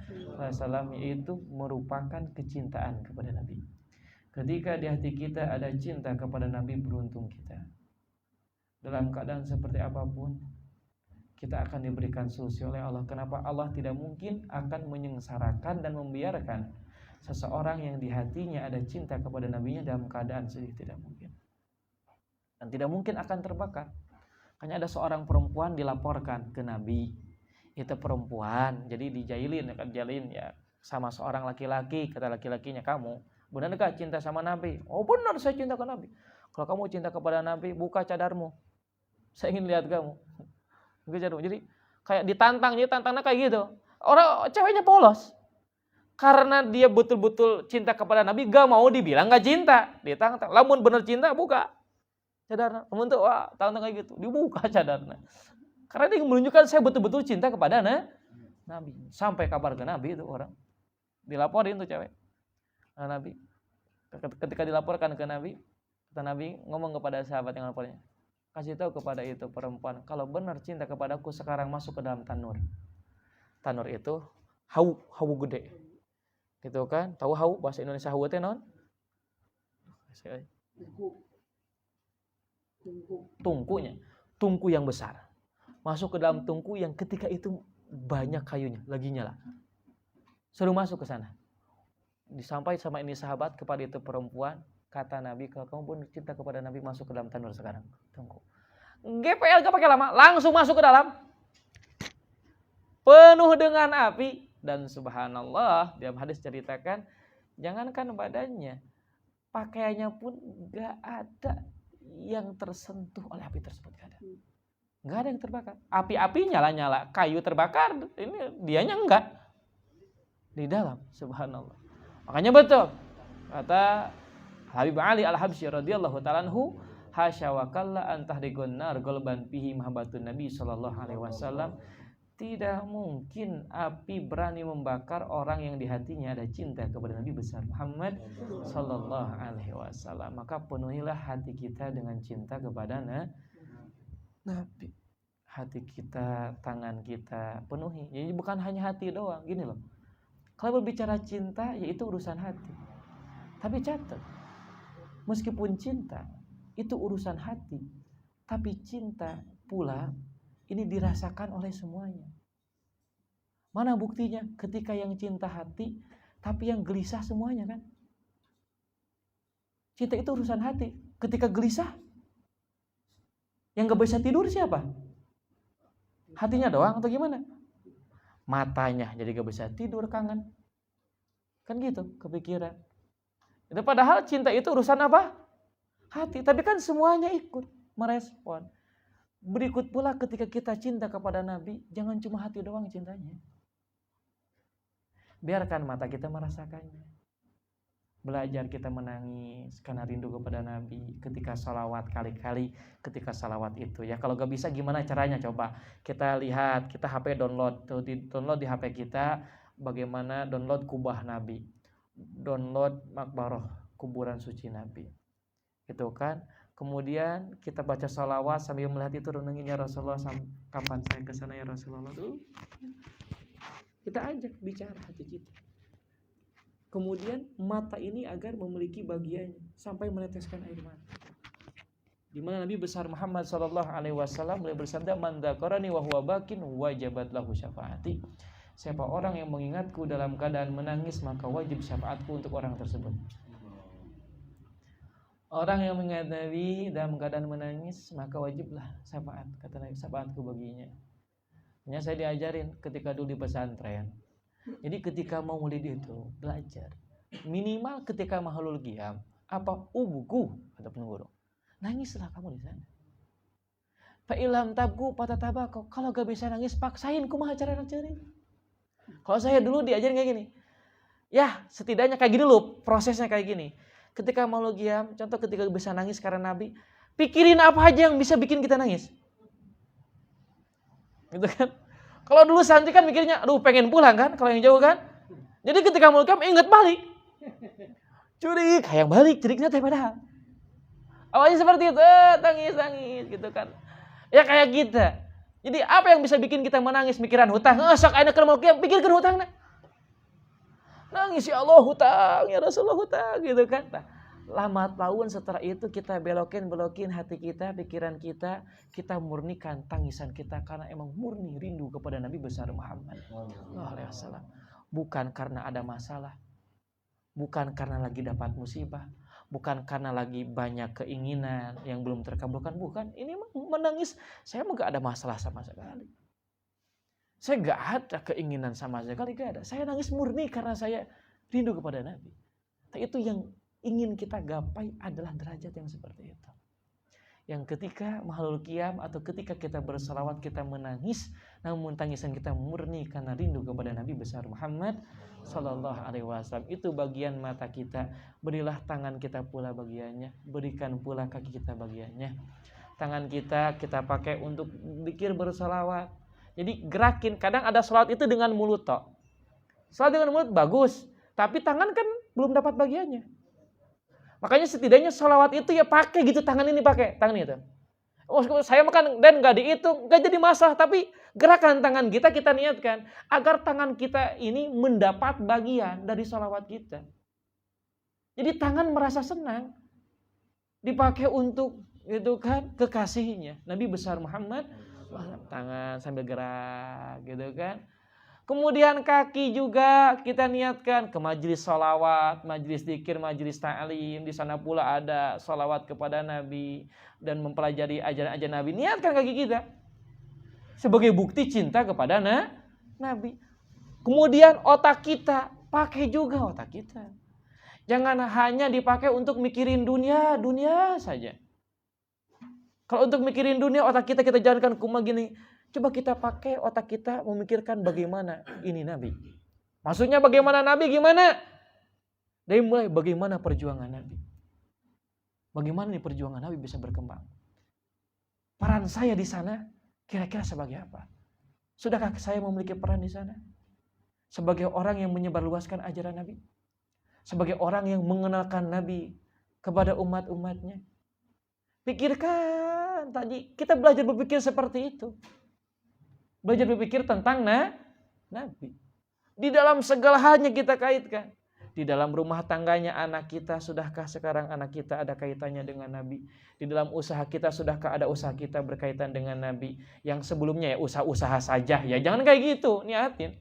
S3: SAW, yaitu merupakan kecintaan kepada Nabi. Ketika di hati kita ada cinta kepada Nabi, beruntung kita. Dalam keadaan seperti apapun kita akan diberikan solusi oleh Allah. Kenapa? Allah tidak mungkin akan menyengsarakan dan membiarkan seseorang yang di hatinya ada cinta kepada Nabinya dalam keadaan sedih, tidak mungkin. Dan tidak mungkin akan terbakar. Hanya ada seorang perempuan dilaporkan ke Nabi. Itu perempuan, jadi dijailin ya sama seorang laki-laki. Kata laki-lakinya, kamu benar gak cinta sama Nabi? Oh benar, saya cinta ke Nabi. Kalau kamu cinta kepada Nabi, buka cadarmu. Saya ingin lihat kamu. Buka cadarmu. Jadi kayak ditantang, jadi tantangnya kayak gitu. Orang ceweknya polos. Karena dia betul-betul cinta kepada Nabi, gak mau dibilang gak cinta. Ditantang. Lamun bener cinta, buka cadarnya. Lamun tuh, wah, tantang kayak gitu. Dibuka cadarnya. Karena dia menunjukkan saya betul-betul cinta kepada Nabi. Sampai kabar ke Nabi itu orang. Dilaporin tuh cewek. Nah, Nabi. Ketika dilaporkan ke Nabi, kata Nabi ngomong kepada sahabat yang lapornya, kasih tahu kepada itu perempuan, kalau benar cinta kepadaku sekarang masuk ke dalam tanur. Tanur itu hawu gede. Gitu kan? Tahu hawu bahasa Indonesia hawu teh naon? Tungkunya. Tungku yang besar. Masuk ke dalam tungku yang ketika itu banyak kayunya, lagi nyala. Suruh masuk ke sana. Disampaikan sama ini sahabat kepada itu perempuan, kata Nabi, kalau kamu pun cinta kepada Nabi, masuk ke dalam tanur sekarang. Tunggu. GPL gak pakai lama, langsung masuk ke dalam. Penuh dengan api. Dan subhanallah, dalam hadis ceritakan, jangankan badannya, pakaiannya pun gak ada yang tersentuh oleh api tersebut. Gak ada yang terbakar. Api-api nyala-nyala, kayu terbakar, ini dianya enggak. Di dalam, subhanallah. Makanya betul kata Habib Ali Al-Habsyi radhiyallahu ta'ala anhu, hasya wa kalla an tahriqun nar qalban fihi mahabbatun nabi sallallahu alaihi wasallam. Tidak mungkin api berani membakar orang yang di hatinya ada cinta kepada Nabi besar Muhammad sallallahu alaihi wasallam. Maka penuhilah hati kita dengan cinta kepada Nabi. Hati kita, tangan kita penuhi. Jadi bukan hanya hati doang, gini loh. Kalau berbicara cinta, yaitu urusan hati. Tapi catat, meskipun cinta itu urusan hati, tapi cinta pula ini dirasakan oleh semuanya. Mana buktinya? Ketika yang cinta hati, tapi yang gelisah semuanya kan? Cinta itu urusan hati. Ketika gelisah, yang gak bisa tidur siapa? Hatinya doang atau gimana? Matanya jadi gak bisa tidur, kangen. Kan gitu, kepikiran. Itu padahal cinta itu urusan apa? Hati. Tapi kan semuanya ikut merespon. Berikut pula ketika kita cinta kepada Nabi, jangan cuma hati doang cintanya. Biarkan mata kita merasakannya. Belajar kita menangis karena rindu kepada Nabi. Ketika salawat kali-kali, ketika salawat itu ya. Kalau gak bisa gimana caranya? Coba kita lihat, kita HP download. Download di HP kita bagaimana download kubah Nabi. Download makbaroh, kuburan suci Nabi. Itu kan. Kemudian kita baca salawat sambil melihat itu, renungin ya Rasulullah, kapan saya ke sana ya Rasulullah. Kita ajak bicara hati kita. Kemudian mata ini agar memiliki bagiannya sampai meneteskan air mata. Di mana Nabi besar Muhammad sallallahu alaihi wasallam beliau bersabda, "Man dzakarani wa huwa bakin wajabat lahu syafaati." Siapa orang yang mengingatku dalam keadaan menangis, maka wajib syafaatku untuk orang tersebut. Orang yang mengingat Nabi dalam keadaan menangis, maka wajiblah syafaat, kata Nabi, syafaatku baginya. Hanya saya diajarin ketika dulu di pesantren. Jadi ketika mau maulid itu belajar minimal ketika mahalul qiyam apa ubuku kata guru, nangislah kamu di sana. Fa ilham tabku patatabako, kalau gak bisa nangis paksain kumaha cara ngajarin. Kalau saya dulu diajarin kayak gini. Ya, setidaknya kayak gini dulu prosesnya kayak gini. Ketika mahalul qiyam, contoh ketika bisa nangis karena Nabi, pikirin apa aja yang bisa bikin kita nangis. Gitu kan? Kalau dulu santri kan mikirnya, aduh pengen pulang kan, kalau yang jauh kan. Jadi ketika mau pulang ingat balik. Curik, hayang balik, curignya teh padahal. Awalnya seperti itu, tangis gitu kan. Ya kayak kita. Jadi apa yang bisa bikin kita menangis mikiran hutang? Sok aina keur mau kiam pikirkeun hutangna. Nangis ya Allah hutang, ya Rasulullah hutang gitu kan. Nah, lama tahun setelah itu kita belokin hati kita, pikiran kita murnikan tangisan kita karena emang murni rindu kepada Nabi besar Muhammad sallallahu alaihi wasallam. Bukan karena ada masalah, bukan karena lagi dapat musibah, bukan karena lagi banyak keinginan yang belum terkabulkan, bukan. Ini menangis, saya mah gak ada masalah sama sekali. Saya gak ada keinginan sama sekali, gak ada. Saya nangis murni karena saya rindu kepada Nabi. Nah, itu yang ingin kita gapai adalah derajat yang seperti itu. Yang ketika mahlul qiyam atau ketika kita berselawat kita menangis, namun tangisan kita murni karena rindu kepada Nabi besar Muhammad sallallahu alaihi wasallam. Itu bagian mata kita, berilah tangan kita pula bagiannya, berikan pula kaki kita bagiannya. Tangan kita pakai untuk zikir berselawat. Jadi gerakin, kadang ada selawat itu dengan mulut toh. Selawat dengan mulut bagus, tapi tangan kan belum dapat bagiannya. Makanya setidaknya selawat itu ya pakai gitu, tangan ini pakai, tangan itu. Oh, saya makan dan nggak dihitung, nggak jadi masalah, tapi gerakan tangan kita niatkan agar tangan kita ini mendapat bagian dari selawat kita. Jadi tangan merasa senang dipakai untuk itu kan kekasihnya Nabi besar Muhammad. Tangan sambil gerak gitu kan. Kemudian kaki juga kita niatkan ke majelis sholawat, majelis dzikir, majelis ta'lim. Di sana pula ada sholawat kepada Nabi dan mempelajari ajaran-ajaran Nabi. Niatkan kaki kita sebagai bukti cinta kepada Nabi. Kemudian otak kita, pakai juga otak kita. Jangan hanya dipakai untuk mikirin dunia saja. Kalau untuk mikirin dunia, otak kita jalankan kuma gini. Coba kita pakai otak kita memikirkan bagaimana ini Nabi. Maksudnya bagaimana Nabi, gimana? Dari mulai bagaimana perjuangan Nabi. Bagaimana nih perjuangan Nabi bisa berkembang. Peran saya di sana kira-kira sebagai apa? Sudahkah saya memiliki peran di sana? Sebagai orang yang menyebarluaskan ajaran Nabi? Sebagai orang yang mengenalkan Nabi kepada umat-umatnya? Pikirkan tadi, kita belajar berpikir seperti itu. Belajar berpikir tentang Nabi. Di dalam segala halnya kita kaitkan. Di dalam rumah tangganya anak kita, sudahkah sekarang anak kita ada kaitannya dengan Nabi? Di dalam usaha kita, sudahkah ada usaha kita berkaitan dengan Nabi? Yang sebelumnya ya usaha-usaha saja. Ya jangan kayak gitu, niatin.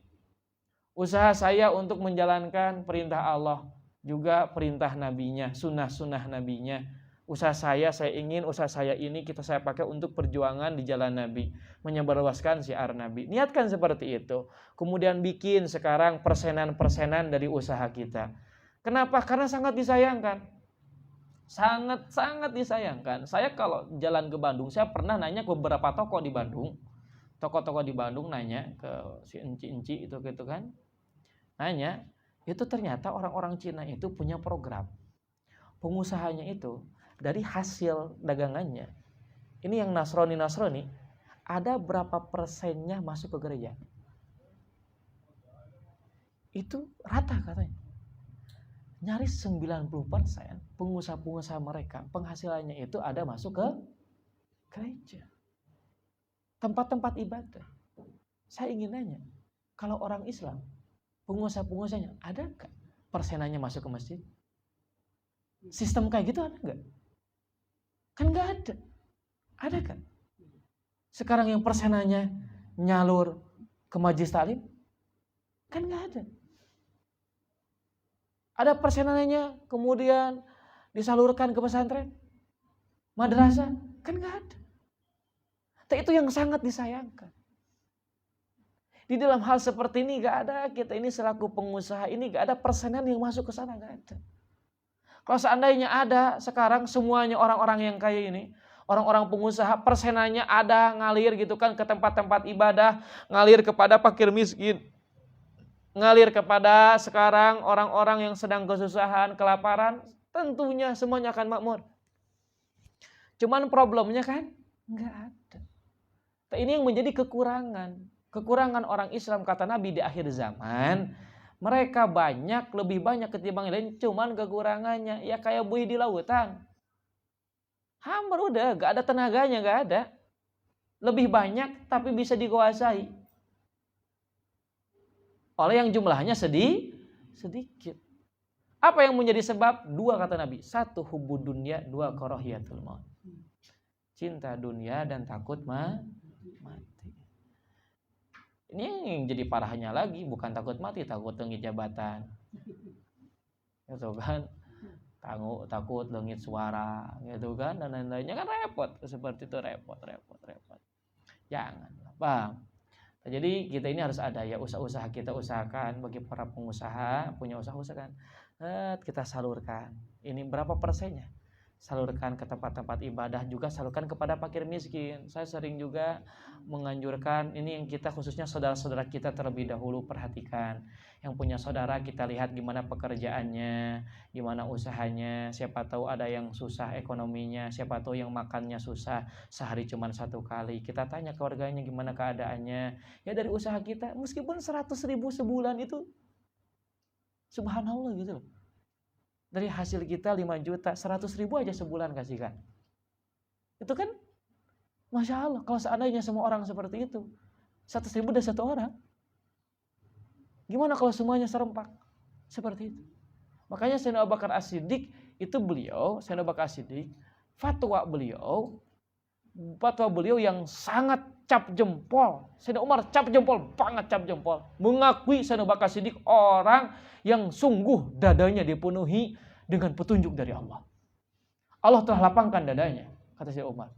S3: Usaha saya untuk menjalankan perintah Allah. Juga perintah Nabinya, sunnah-sunnah Nabinya. Usaha saya ingin usaha saya ini saya pakai untuk perjuangan di jalan Nabi, menyebarluaskan syiar Nabi. Niatkan seperti itu. Kemudian bikin sekarang persenan-persenan dari usaha kita. Kenapa? Karena sangat disayangkan. Sangat disayangkan. Saya kalau jalan ke Bandung, saya pernah nanya ke beberapa toko di Bandung. Toko-toko di Bandung nanya ke si enci-enci itu gitu kan. Nanya, itu ternyata orang-orang Cina itu punya program. Pengusahanya itu dari hasil dagangannya, ini yang Nasrani, ada berapa persennya masuk ke gereja? Itu rata katanya. Nyaris 90% pengusaha-pengusaha mereka, penghasilannya itu ada masuk ke gereja. Tempat-tempat ibadah. Saya ingin nanya, kalau orang Islam, pengusaha-pengusahanya, adakah persenannya masuk ke masjid? Sistem kayak gitu ada nggak? Kan nggak ada. Ada kan? Sekarang yang persenannya nyalur ke majelis taklim, kan nggak ada. Ada persenannya kemudian disalurkan ke pesantren, madrasah, kan nggak ada. Tapi itu yang sangat disayangkan. Di dalam hal seperti ini nggak ada, kita ini selaku pengusaha ini nggak ada persenan yang masuk ke sana, nggak ada. Kalau seandainya ada sekarang semuanya orang-orang yang kaya ini, orang-orang pengusaha persenannya ada ngalir gitu kan ke tempat-tempat ibadah, ngalir kepada fakir miskin, ngalir kepada sekarang orang-orang yang sedang kesusahan, kelaparan, tentunya semuanya akan makmur. Cuman problemnya kan nggak ada. Nah, ini yang menjadi kekurangan. Kekurangan orang Islam kata Nabi di akhir zaman, mereka lebih banyak ketimbang yang lain, cuman kekurangannya ya kayak buih di lautan. Hambar udah, gak ada tenaganya, gak ada. Lebih banyak tapi bisa dikuasai oleh yang jumlahnya sedikit. Apa yang menjadi sebab? Dua kata Nabi. Satu, hubbud dunya. Dua, karahiyatul maut. Cinta dunia dan takut mati. Ini yang jadi parahnya lagi. Bukan takut mati, takut lengit jabatan. Gitu kan. Takut lengit suara. Gitu kan. Dan lain-lainnya kan repot. Seperti itu repot. Jangan. Paham? Jadi kita ini harus ada ya usaha-usaha kita usahakan. Bagi para pengusaha punya usaha usahakan. Kita salurkan. Ini berapa persennya? Salurkan ke tempat-tempat ibadah, juga salurkan kepada fakir miskin. Saya sering juga menganjurkan ini yang kita khususnya saudara-saudara kita terlebih dahulu perhatikan. Yang punya saudara kita lihat gimana pekerjaannya, gimana usahanya. Siapa tahu ada yang susah ekonominya, siapa tahu yang makannya susah, sehari cuma 1 kali. Kita tanya keluarganya gimana keadaannya. Ya dari usaha kita, meskipun 100.000 sebulan itu subhanallah gitu loh. Dari hasil kita 5 juta, 100.000 aja sebulan kasihkan. Itu kan Masya Allah, kalau seandainya semua orang seperti itu, 100.000 dari 1 orang. Gimana kalau semuanya serempak? Seperti itu. Makanya Sayyidina Abu Bakar As-Siddiq itu Sayyidina Abu Bakar As-Siddiq, fatwa beliau yang sangat cap jempol. Sayyidina Umar cap jempol, banget cap jempol. Mengakui Sayyidina Abu Bakar As-Siddiq orang yang sungguh dadanya dipenuhi dengan petunjuk dari Allah. Allah telah lapangkan dadanya, kata Sayyidina Umar.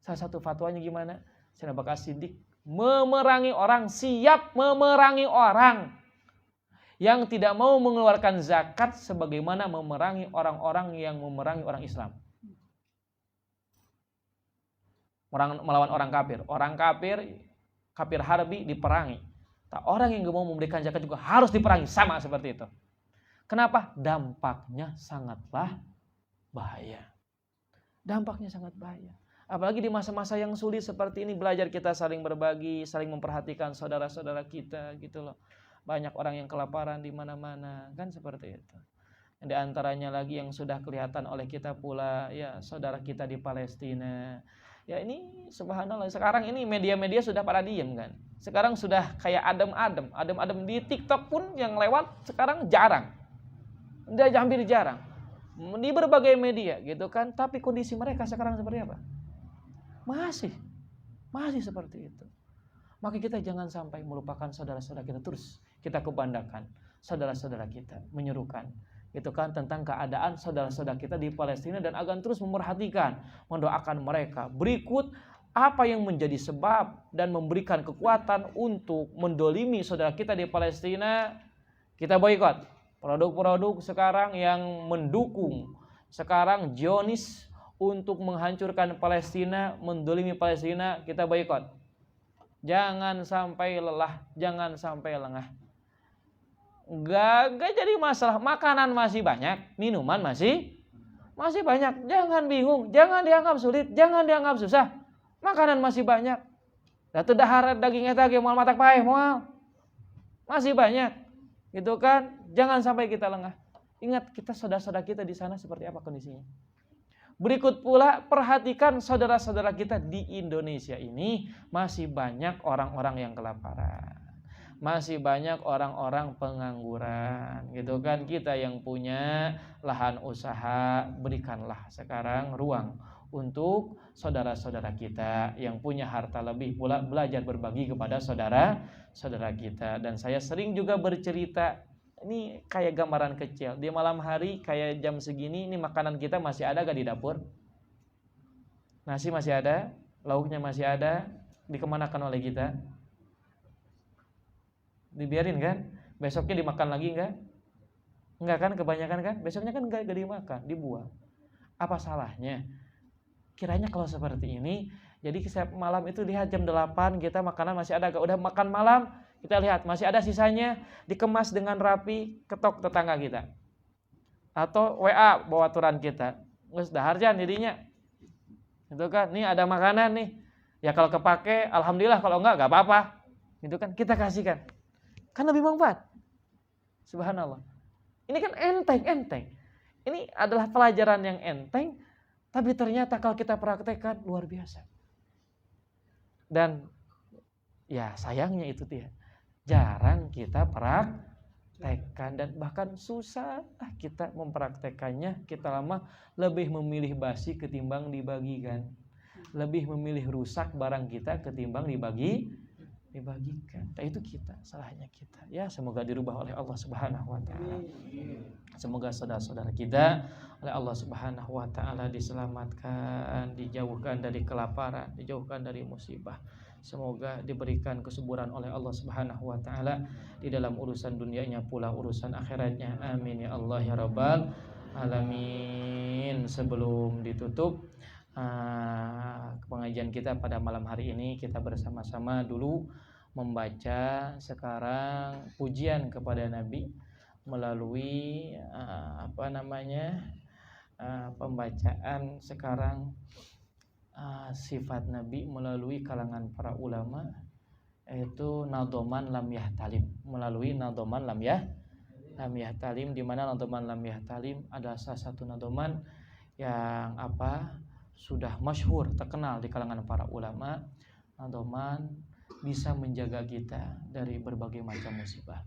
S3: Salah satu fatwanya gimana? Sayyidina Abu Bakar As-Siddiq memerangi orang, siap memerangi orang yang tidak mau mengeluarkan zakat sebagaimana memerangi orang-orang yang memerangi orang Islam. Melawan orang kafir. Orang kafir harbi diperangi. Orang yang tidak mau memberikan zakat juga harus diperangi, sama seperti itu. Kenapa? Dampaknya sangatlah bahaya. Dampaknya sangat bahaya. Apalagi di masa-masa yang sulit seperti ini, belajar kita saling berbagi, saling memperhatikan saudara-saudara kita gitu loh. Banyak orang yang kelaparan di mana-mana, kan seperti itu. Di antaranya lagi yang sudah kelihatan oleh kita pula, ya saudara kita di Palestina. Ya ini subhanallah, sekarang ini media-media sudah pada diem kan. Sekarang sudah kayak adem-adem di TikTok pun yang lewat sekarang jarang. Dia hampir jarang. Di berbagai media gitu kan, tapi kondisi mereka sekarang seperti apa? Masih seperti itu. Maka kita jangan sampai melupakan saudara-saudara kita, terus kita kebandakan saudara-saudara kita, menyerukan gitu kan tentang keadaan saudara-saudara kita di Palestina dan akan terus memperhatikan, mendoakan mereka. Berikut apa yang menjadi sebab dan memberikan kekuatan untuk mendolimi saudara kita di Palestina, kita boikot. Produk-produk sekarang yang mendukung sekarang Zionis untuk menghancurkan Palestina, mendolimi Palestina, kita boikot. Jangan sampai lelah, jangan sampai lengah. Gak jadi masalah. Makanan masih banyak, minuman masih banyak. Jangan bingung, jangan dianggap sulit, jangan dianggap susah. Makanan masih banyak. Datu dahar daging eta ge moal matak paeh moal. Masih banyak. Gitu kan? Jangan sampai kita lengah. Ingat kita saudara-saudara kita di sana seperti apa kondisinya. Berikut pula perhatikan saudara-saudara kita di Indonesia ini masih banyak orang-orang yang kelaparan. Masih banyak orang-orang pengangguran. Gitu kan? Kita yang punya lahan usaha, berikanlah sekarang ruang untuk saudara-saudara kita yang punya harta lebih pula belajar berbagi kepada saudara-saudara kita. Dan saya sering juga bercerita, ini kayak gambaran kecil. Di malam hari kayak jam segini, ini makanan kita masih ada gak di dapur? Nasi masih ada, lauknya masih ada, dikemanakan oleh kita? Dibiarin kan? Besoknya dimakan lagi enggak? Enggak kan, kebanyakan kan? Besoknya kan enggak dimakan, dibuang. Apa salahnya? Kiranya kalau seperti ini, jadi setiap malam itu lihat jam 8 kita makanan masih ada, udah makan malam kita lihat masih ada sisanya, dikemas dengan rapi, ketok tetangga kita atau WA bawa aturan kita, geus dahar jan dirinya Gitu kan? Nih ada makanan nih. Ya kalau kepake alhamdulillah, kalau enggak apa-apa. Gitu kan? Kita kasihkan. Kan lebih manfaat. Subhanallah. Ini kan enteng. Ini adalah pelajaran yang enteng, tapi ternyata kalau kita praktekkan luar biasa. Dan ya sayangnya itu dia. Jarang kita praktekkan dan bahkan susah kita mempraktekannya. Kita lama lebih memilih basi ketimbang dibagikan. Lebih memilih rusak barang kita ketimbang dibagikan. Nah, itu kita, salahnya kita. Ya, semoga dirubah oleh Allah Subhanahu wa taala. Semoga saudara-saudara kita oleh Allah Subhanahu wa taala diselamatkan, dijauhkan dari kelaparan, dijauhkan dari musibah. Semoga diberikan kesuburan oleh Allah Subhanahu wa taala di dalam urusan dunianya pula urusan akhiratnya. Amin ya Allah ya rabbal alamin. Sebelum ditutup pengajian kita pada malam hari ini, kita bersama-sama dulu membaca sekarang pujian kepada Nabi melalui pembacaan sekarang sifat Nabi melalui kalangan para ulama, yaitu nadhoman lam yahtalim, melalui nadhoman lam yahtalim, di mana nadhoman lam yahtalim adalah salah satu nadhoman yang sudah masyhur, terkenal di kalangan para ulama. Nadhoman bisa menjaga kita dari berbagai macam musibah,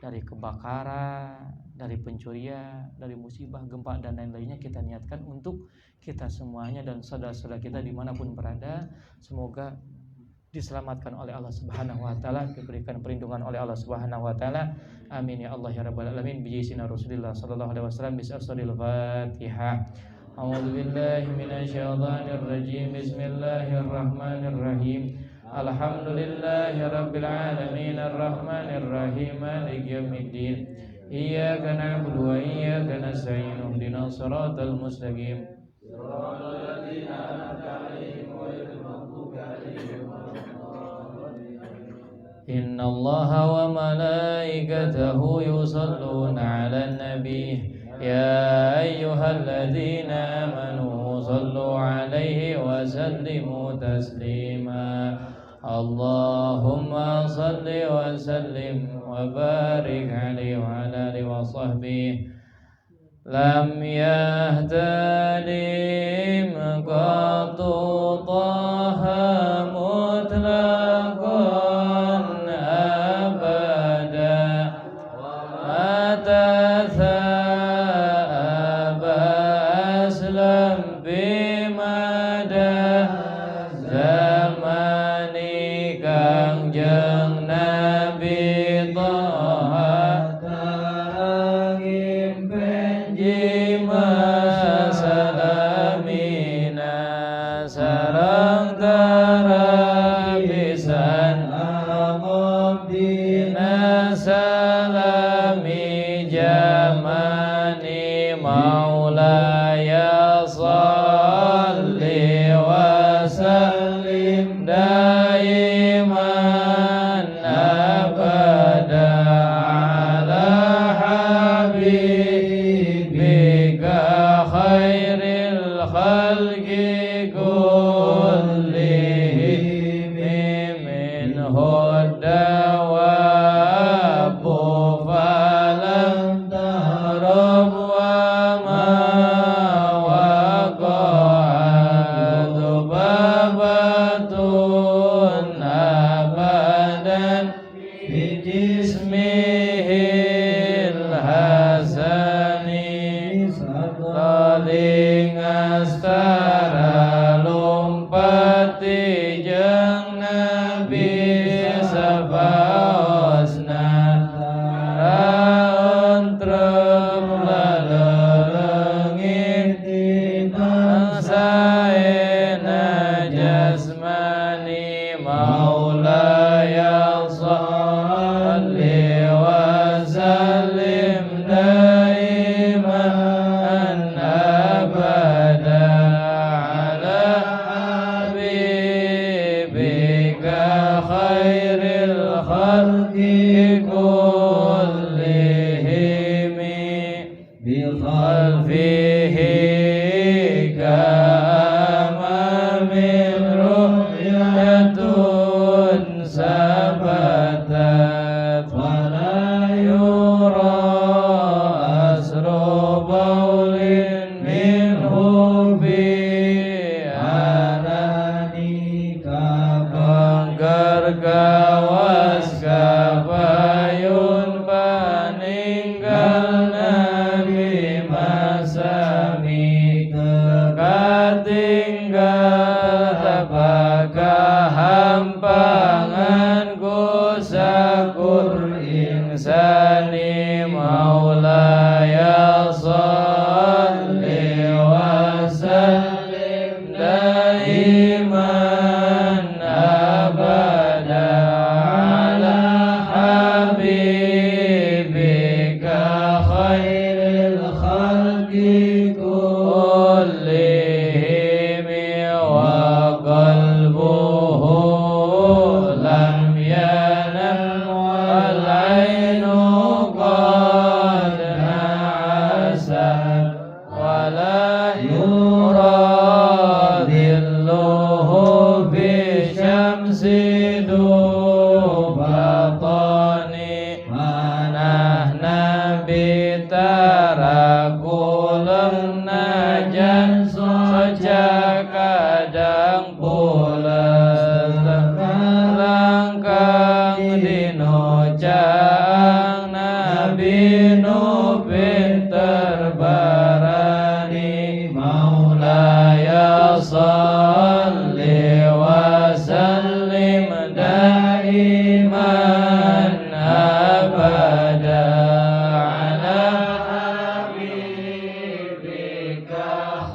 S3: dari kebakaran, dari pencurian, dari musibah, gempa dan lain-lainnya. Kita niatkan untuk kita semuanya dan saudara-saudara kita dimanapun berada, semoga diselamatkan oleh Allah Subhanahu wa taala, diberikan perlindungan oleh Allah Subhanahu wa taala. Amin ya Allah ya rabbal alamin. Bijisina Rasulillah sallallahu alaihi wasallam. Bismillahirrahmanirrahim. A'udzu billahi minasyaitonir rajim. Bismillahirrahmanirrahim. Alhamdulillahi rabbil alamin arrahmanir rahim maliki yaumiddin. Iyyaka na'budu wa iyyaka nasta'in. Ihdinas siratal mustaqim. Siratal ladzina an'amta 'alaihim ghairil maghdubi 'alaihim waladdallin. Innallaha wa malaikatahu yusholluna 'alan nabiy. Ya ayyuhalladzina amanu shallu 'alaihi wa sallimu taslima. Allahumma salli wa sallim wa barik 'alaihi wa ala alihi wa sahbihi. Lam yahtalim qatu taha mutlaqan abada wa tathaba aslam bimada zamani kangjeng Nabi Taha tarangim penjima salamina sarang tarabisan amobdina salami jamani maulaya salli wa sallim daiman abada ala habibika khairil khalqi kullihim min hudawabu falam tahrab wa ma waqa'adu babatun abadan bijismihil hasani saling astara lumpati jeng Nabi safaosna rauntrep lalelengit saena jasmani maulaya salli wa sallim daiman abada ala habibika khairil khalqi kullihim bi khalfihi kama sahab wala yuradilluhu fi syamsi dubatani manah nabi tarakulem najan sejak kadang pulas langkang dino cang nabi nu pinter barani maulaya salli wa sallim daiman abada ala habibika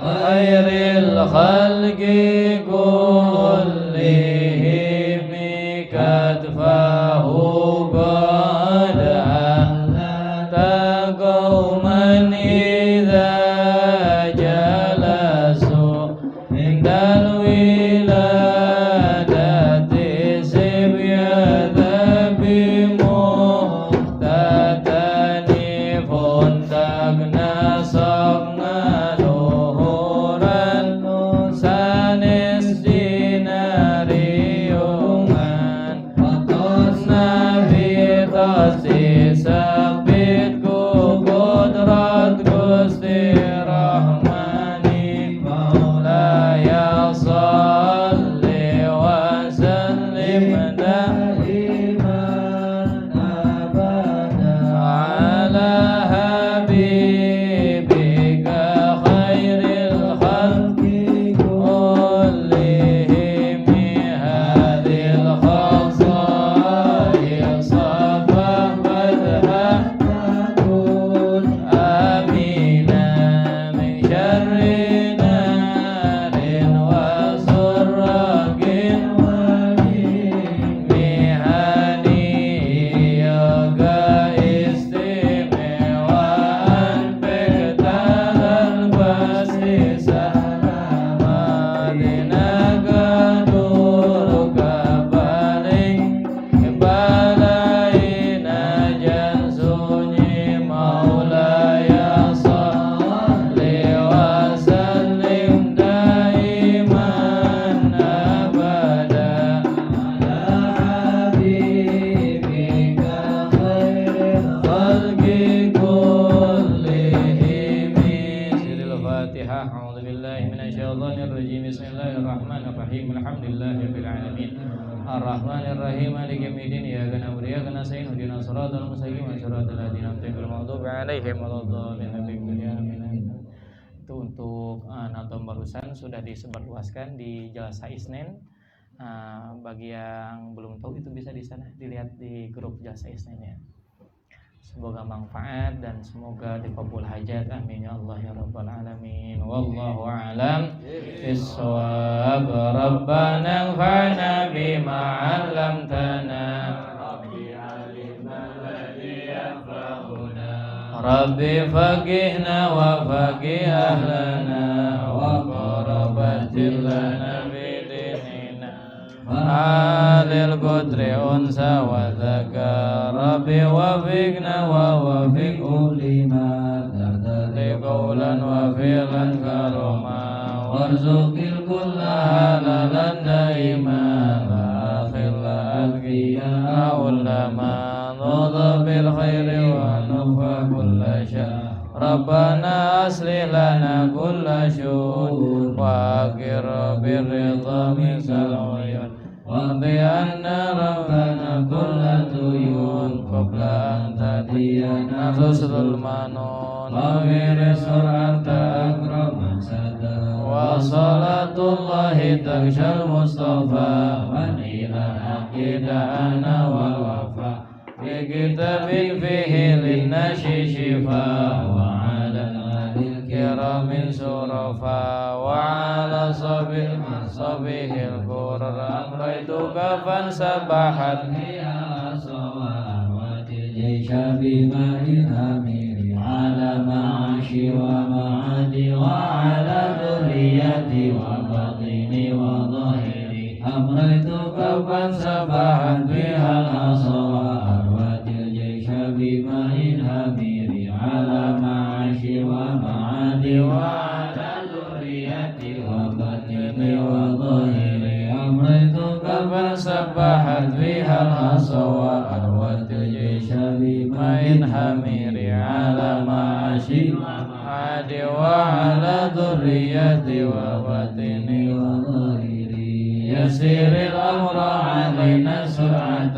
S3: khairil khalqi kullihim kadfahu bada taqawman idza jalasu indal wiladati sibyada bimuhtatani funtagna sabna luhuran sanis dinariungan nabi tasi sabit ku kudrat gusti rahmani maulaya salli wa sallim daiman abada ala habibika khairil khalqi kullihim hadhil khasa'is sabah badha takun amina min syarri narin wa surragin wa mihani yoga istimewaan pektalan pasti salamadina gadur kapaling balaina jan sunyi maulaya salli wa sallim daiman abada ala habibika khairil khalqi kullihim. Siril Fatihah. A'udzu billahi minasyaitonir rajim. Bismillahirrahmanirrahim. Alhamdulillahirabbil alamin. Arrahmanir rahim. Maliki yaumiddin. Iyyaka na'budu wa iyyaka nasta'in. Ihdinas siratal mustaqim. Siratal ladzina an'amta 'alaihim ghairil alaihim waladdallin. Amin. Itu untuk nonton barusan sudah disebarluaskan di Jalsa Isnin. Bagi yang belum tahu itu bisa di sana dilihat di grup Jalsa Isnin ya. Semoga manfaat dan semoga dikabul hajat. Amin ya Allah ya rabbal alamin. Wallahu a'lam bissawab. Rabbana anfa'na bima 'allamtana. Rabbi faqihna wa faqih ahlana wa qarabatil lana bidinina Alil qudri unsa wa dhaka Rabbi wafiqna wa wafiq lima tadali qawlan wa fi'lan karama warzuqil kulla halalan daima wa akhilla alqiya ulama nudha bil khairi wa nufa kulla sya Rabbana aslih lana kulla syu'un wa akhir birridha min sal'uyun Wadi anna rabbana kulla tuyun qabla an tadiyana rusul manun Lawiri sur'anta akraman sada Wa salatullahi takshal mustafa Man ila aqida'ana wal wafa Bi kitabin fihi linnashi shifa Wa ala alil kiramin surafa Wa ala sabihil qurra Amraituka fansabahat hiya sawawatil jaysha bima'in hamiri Ala ma'ashi wa ma'adi wa ala dhurriyati wa batini wa dhahiri Amraituka fansabahat bihal asawa arwatil jaysha bima'in hamiri Ala ma'ashi wa
S1: معادي وعلى ذريتي وبطني وظاهري أمريتك فسبحت فيها العصا وأروت جيش بماء حمير على معاشي ومعادي وعلى ذريتي وبطني وظاهري يسير الأمر علينا سرعة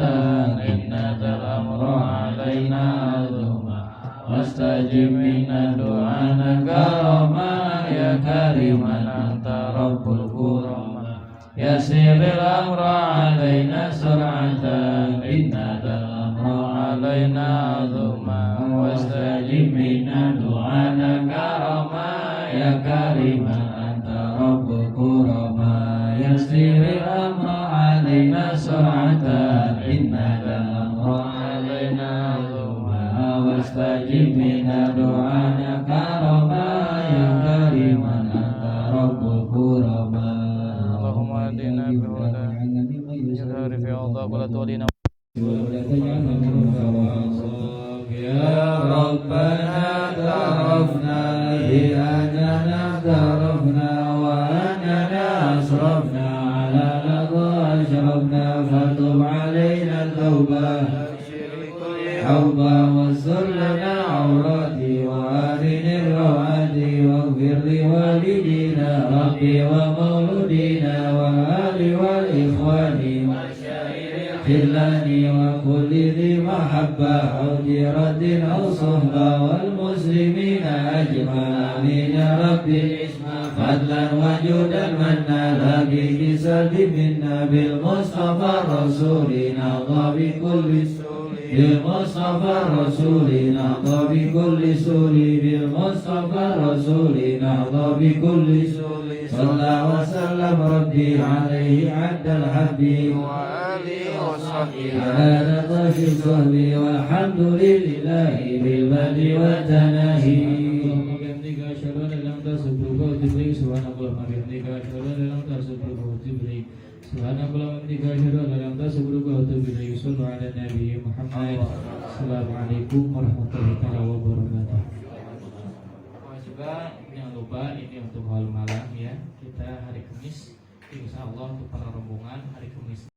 S1: إن الأمر علينا عظما واستجب منا دعانا كرما يا كريما أنت رب الكرما يسير الأمر علينا سرعة إن الأمر علينا عظما واستجب منا دعانا كرما يا كريما أنت رب الكرما يسير الأمر علينا سرعة إن الأمر علينا عظما واستجب منا دعانا كرما يا كريما أنت رب الكرما
S2: اللهم اهدنا بهدى يظهر في أوضاع ولا تولينا
S1: يا ربنا اعترفنا بأننا اعترفنا وأننا أسرفنا على لظى أشرفنا فتب علينا التوبة حوبا واستر لنا عوراتي وأرنا الروعات واغفر لوالدينا ربي ومولودينا والآل والإخوان خلاني وكل ذي محبة أو جيرة أو صحبة والمسلمين أجمعين يا ربي فضلا وجودا منا لا بكسب منا بالمصطفى الرسول نضى بكل بالمصطفى الرسول نضى بكل سور بالمصطفى الرسول نضى بكل سور صلى وسلم ربي عليه عد الحبيب على نطاش الصهب والحمد لله بالبدء والتناهي Assalamualaikum warahmatullahi wabarakatuh.